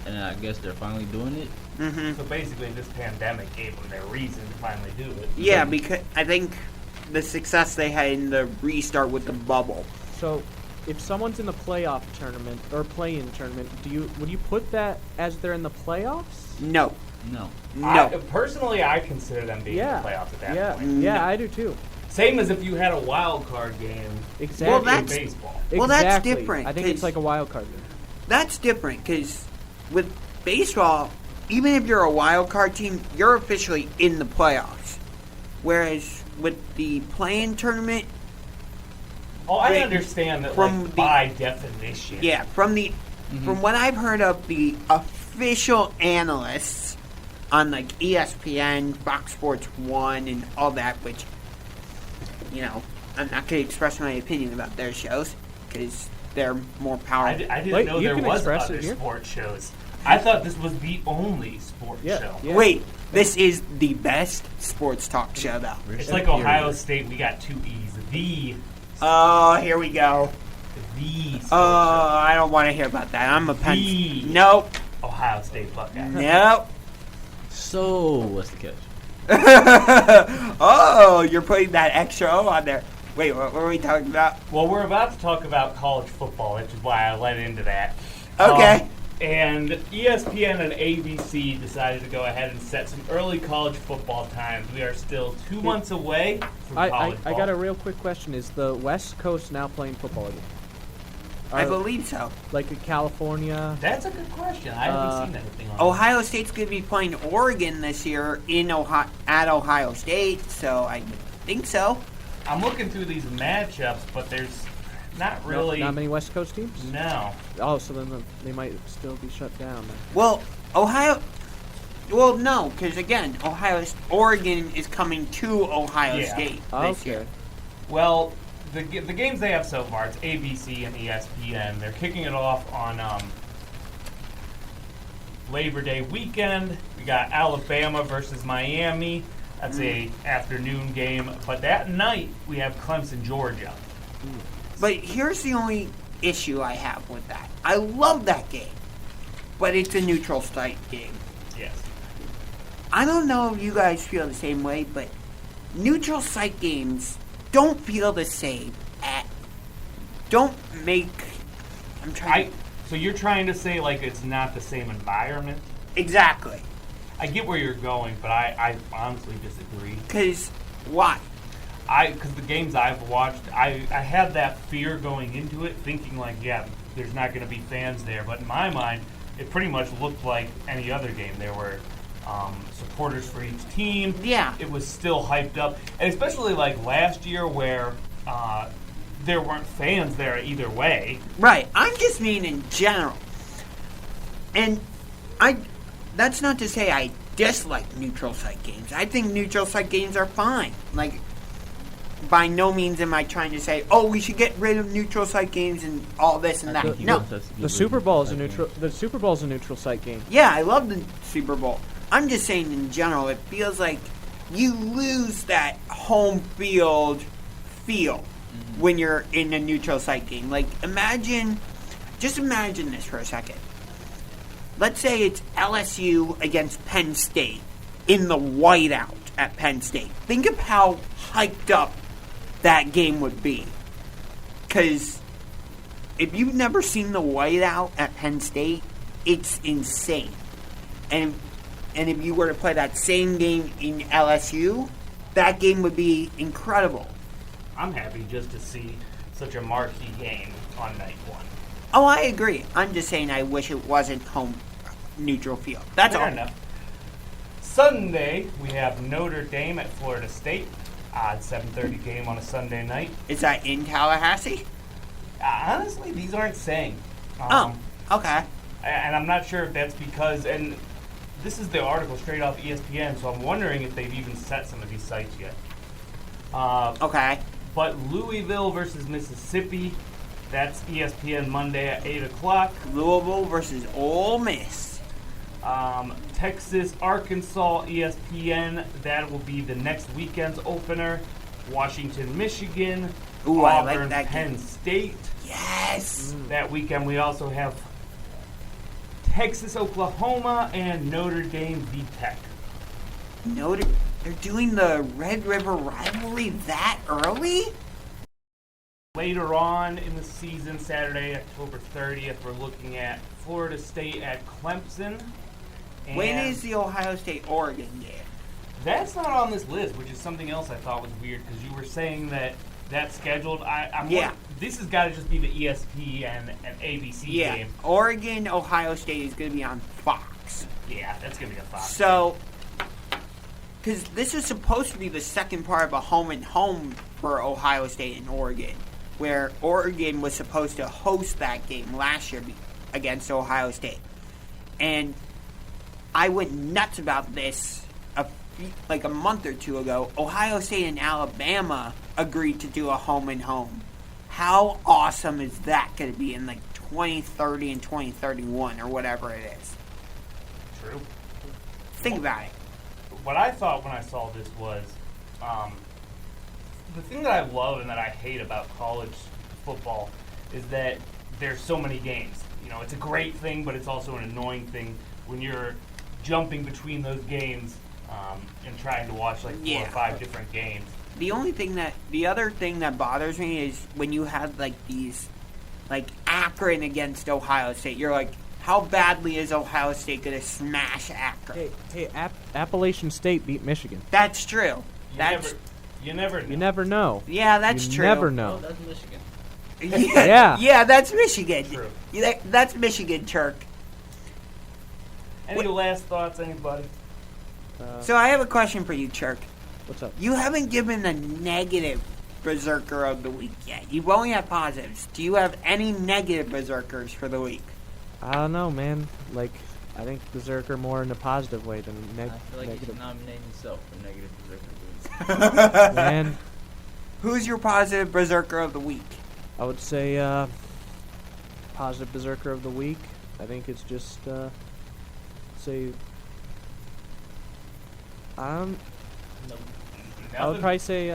And I guess they're finally doing it.
Hmm
So basically, this pandemic gave them their reason to finally do it.
Yeah, because I think the success they had in the restart with the bubble.
So, if someone's in the playoff tournament or play-in tournament, would you put that as they're in the playoffs?
No,
No.
no.
Personally, I consider them being
Yeah,
in the playoffs at that
yeah,
point.
yeah. I do too.
Same as if you had a wild card game
Exactly.
Well,
in
that's-
baseball.
well, that's
Exactly.
different,
I think it's
'cause-
like a wild card game.
That's different because with baseball, even if you're a wild card team, you're officially in the playoffs. Whereas with the play-in tournament,
Oh, I
Wait,
understand that,
from
like,
the-
by definition.
yeah, from what I've heard of the official analysts on like ESPN, Fox Sports 1, and all that, which, you know, I'm not going to express my opinion about their shows because they're more
I
powerful.
didn't
Wait,
know
you
there
can
was
express
other
it here.
sports shows. I thought this was the only sports
Yeah,
show.
yeah.
Wait, this is the best sports talk show, though.
It's like Ohio State. We got two E's.
Oh, here we go.
The sports
Oh, I don't want to hear about that. I'm a Penn.
The-
Nope.
show. Ohio State Buckeyes.
Nope.
So, what's the catch?
Oh, you're putting that extra O on there. Wait, what were we talking about?
Well, we're about to talk about college football, which is why I led into that.
Okay.
And ESPN and ABC decided to go ahead and set some early college football times. We are still 2 months away from
I
college ball.
got a real quick question: is the West Coast now playing football again?
I
Or,
believe so.
like in California.
That's a good question. I haven't seen anything on
Ohio State's going to be playing Oregon this year in at Ohio State, so I would think so.
that. I'm looking through these matchups, but there's not really.
Not many West Coast teams.
No.
Oh, so then they might still be shut down. Then.
Well, Well, no, because again, Oregon is coming to Ohio
Yeah.
State
Oh,
this
okay.
year.
Well, the games they have so far, it's ABC and ESPN. They're kicking it off on Labor Day weekend. We got Alabama versus Miami. That's a afternoon game. But that night, we have Clemson, Georgia.
But here's the only issue I have with that. I love that game, but it's a neutral site game.
Yes.
I don't know if you guys feel the same way, but neutral site games don't feel the same. Don't make. I'm trying.
So you're trying to say, like, it's not the same environment?
Exactly.
I get where you're going, but I honestly disagree.
Because why?
Because the games I've watched, I had that fear going into it, thinking like, yeah, there's not going to be fans there. But in my mind, it pretty much looked like any other game. There were supporters for each team.
Yeah.
It was still hyped up, and especially like last year where there weren't fans there either way.
Right. I'm just mean in general. And that's not to say I dislike neutral site games. I think neutral site games are fine. Like, by no means am I trying to say, oh, we should get rid of neutral site games and all this and that. No.
The Super Bowl is a neutral. The Super Bowl is a neutral site game.
Yeah, I love the Super Bowl. I'm just saying in general, it feels like you lose that home field feel when you're in a neutral site game. Like, just imagine this for a second. Let's say it's LSU against Penn State in the whiteout at Penn State. Think of how hyped up that game would be. Because if you've never seen the whiteout at Penn State, it's insane. And and if you were to play that same game in LSU, that game would be incredible.
I'm happy just to see such a marquee game on night one.
Oh, I agree. I'm just saying I wish it wasn't home neutral field. That's
Fair
all.
enough. Sunday, we have Notre Dame at Florida State. Odd 7:30 game on a Sunday night.
Is that in Tallahassee?
Honestly, these aren't saying.
Oh, okay.
And I'm not sure if that's because, and this is the article straight off ESPN, so I'm wondering if they've even set some of these sites yet.
Okay.
But Louisville versus Mississippi, that's ESPN Monday at 8 o'clock.
Louisville versus Ole Miss.
Texas, Arkansas, ESPN, that will be the next weekend's opener. Washington, Michigan,
Ooh, I like
Auburn,
that
Penn
game.
State.
Yes.
That weekend we also have Texas, Oklahoma, and Notre Dame v Tech.
They're doing the Red River rivalry that early?
Later on in the season, Saturday, October 30th, we're looking at Florida State at Clemson. And
When is the Ohio State-Oregon game?
that's not on this list, which is something else I thought was weird because you were saying that that's scheduled.
Yeah.
This has got to just be the ESPN and ABC
Yeah.
game.
Oregon, Ohio State is going to be on Fox.
Yeah, that's gonna be a Fox.
So, because this is supposed to be the second part of a home and home for Ohio State and Oregon, where Oregon was supposed to host that game last year against Ohio State. And I went nuts about this like a month or two ago. Ohio State and Alabama agreed to do a home and home. How awesome is that going to be in like 2030 and 2031 or whatever it is?
True.
Think about it.
What I thought when I saw this was the thing that I love and that I hate about college football is that there's so many games. You know, it's a great thing, but it's also an annoying thing when you're jumping between those games and trying to watch like 4 or 5 different games.
The other thing that bothers me is when you have like these, like Akron against Ohio State. You're like, how badly is Ohio State going to smash Akron?
Hey, Appalachian State beat Michigan.
That's true.
You never know.
You never know.
Yeah, that's
you
true.
never
Oh,
know.
that's Michigan.
Yeah,
Yeah.
that's Michigan.
True.
Yeah, that's Michigan, Turk.
Any last thoughts, anybody?
So I have a question for you, Chirk.
What's up?
You haven't given a negative Berserker of the week yet. You've only had positives. Do you have any negative Berserkers for the week?
I don't know, man. Like, I think Berserker more in a positive way than
I feel like you
negative.
should nominate himself for negative berserker.
Man,
Who's your positive Berserker of the week?
I would say positive Berserker of the week. I think it's just say I would
Nothing?
probably say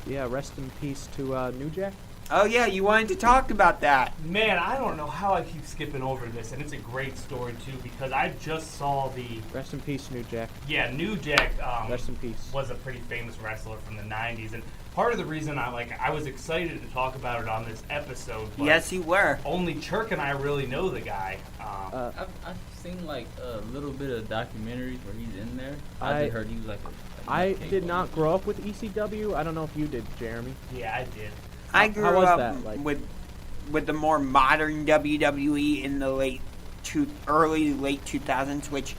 yeah, rest in peace to New Jack.
Oh yeah, you wanted to talk about that.
Man, I don't know how I keep skipping over this, and it's a great story too because I just saw the
Rest in peace, New Jack.
New Jack
Rest in peace.
was a pretty famous wrestler from the 90s, and part of the reason I was excited to talk about it on this episode. But
Yes, you were.
only Chirk and I really know the guy.
I've seen like a little bit of documentaries where he's in there. I
I-
just heard he was like
I did not grow up with ECW. I don't know if you did, Jeremy.
Yeah, I did.
I grew
How was
up
that, like?
with the more modern WWE in the late 2000s. Which,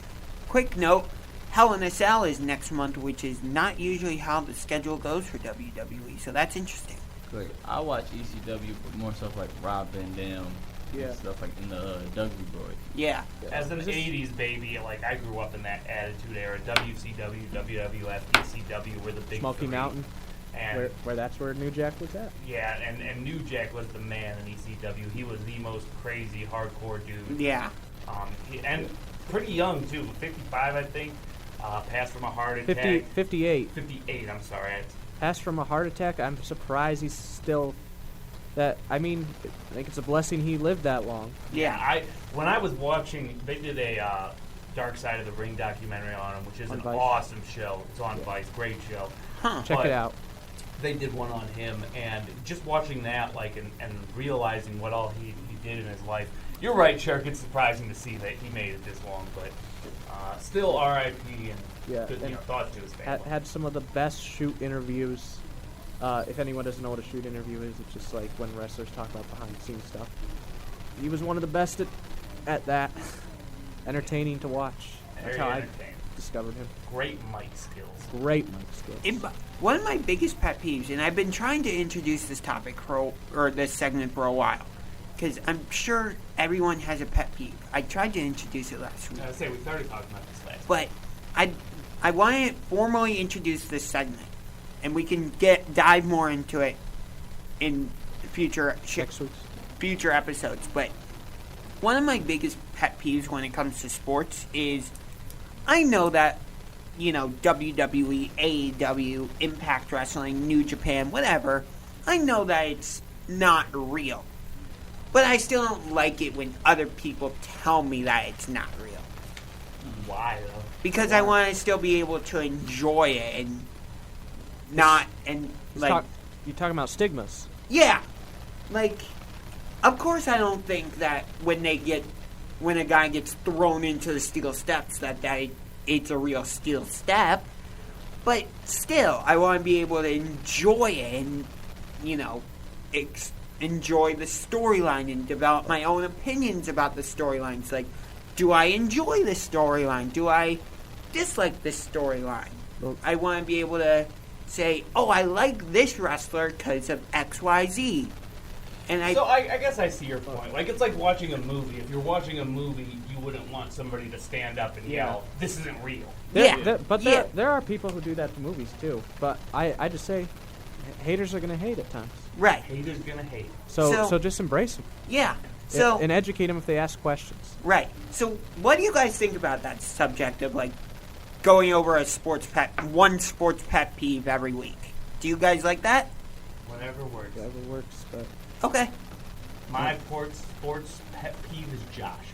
quick note, Hell in a Cell is next month, which is not usually how the schedule goes for WWE. So that's interesting.
Like, I watch ECW, but more stuff like Rob Van Dam,
Yeah.
and stuff like in the Dudley Boy.
Yeah.
As an
Is this-
80s baby, I grew up in that Attitude Era. WCW, WWF, ECW were the big
Smoky
three.
Mountain,
And
where that's where New Jack was at.
yeah, and New Jack was the man in ECW. He was the most crazy, hardcore dude.
Yeah.
And pretty young too, 55 I think. Passed from a heart attack.
58.
58. I'm sorry.
Passed from a heart attack. I'm surprised he's still. I think it's a blessing he lived that long.
Yeah.
When I was watching, they did a Dark Side of the Ring documentary on him, which is
On
an
Vice.
awesome show. It's on Vice, great show.
Huh.
Check
But
it out.
they did one on him, and just watching that, and realizing what all he did in his life. You're right, Shark. It's surprising to see that he made it this long, but still R.I.P. and
Yeah,
good,
and
thoughts to his family.
Had some of the best shoot interviews. If anyone doesn't know what a shoot interview is, it's just like when wrestlers talk about behind the scenes stuff. He was one of the best at that. Entertaining to watch. That's
Very
how I
entertaining.
discovered him.
Great mic skills.
Great mic skills.
One of my biggest pet peeves, and I've been trying to introduce this topic or this segment for a while, because I'm sure everyone has a pet peeve. I tried to introduce it last week,
I say we started talking about this last.
but I want to formally introduce this segment, and we can dive more into it in future
Next week's.
future episodes. But one of my biggest pet peeves when it comes to sports is I know that, WWE, AEW, Impact Wrestling, New Japan, whatever, I know that it's not real. But I still don't like it when other people tell me that it's not real.
Why though?
Because I want to still be able to enjoy it and not, and like...
You're talking about stigmas.
Yeah. Like, of course I don't think that when a guy gets thrown into the steel steps that it's a real steel step. But still, I want to be able to enjoy it and, enjoy the storyline and develop my own opinions about the storylines. Like, do I enjoy this storyline? Do I dislike this storyline?
Well,
I want to be able to say, oh, I like this wrestler because of X, Y, Z. And
So I guess I see your point. Like, it's like watching a movie. If you're watching a movie, you wouldn't want somebody to stand up and yell, "This isn't real."
There are people who do that to movies too. But I just say, haters are gonna hate at times.
right.
Haters gonna hate.
So just embrace them.
Yeah. So
And educate them if they ask questions.
right. So what do you guys think about that subject of like going over one sports pet peeve every week? Do you guys like that?
Whatever works.
Whatever works, but
Okay.
My sports pet peeve is Josh.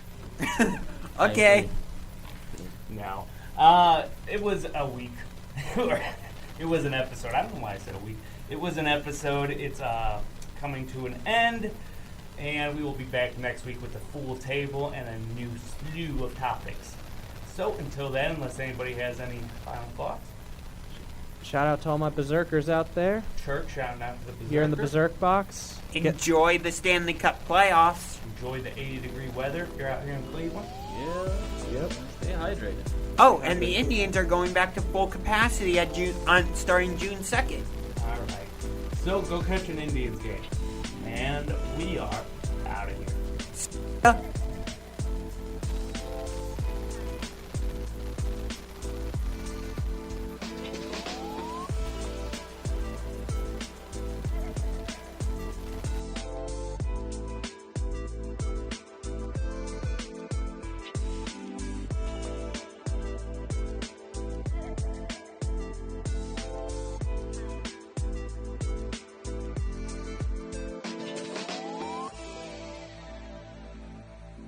Okay.
No. It was a week. It was an episode. I don't know why I said a week. It was an episode. It's coming to an end. And we will be back next week with a full table and a new slew of topics. So until then, unless anybody has any final thoughts,
shout out to all my berserkers out there.
Church, shouting out to the Berserker.
Here in the berserk box.
Enjoy the Stanley Cup playoffs.
Enjoy the 80-degree weather if you're out here in Cleveland.
Yeah.
Yep.
Stay hydrated.
Oh, and the Indians are going back to full capacity starting June 2nd.
All right. So go catch an Indians game. And we are out of here.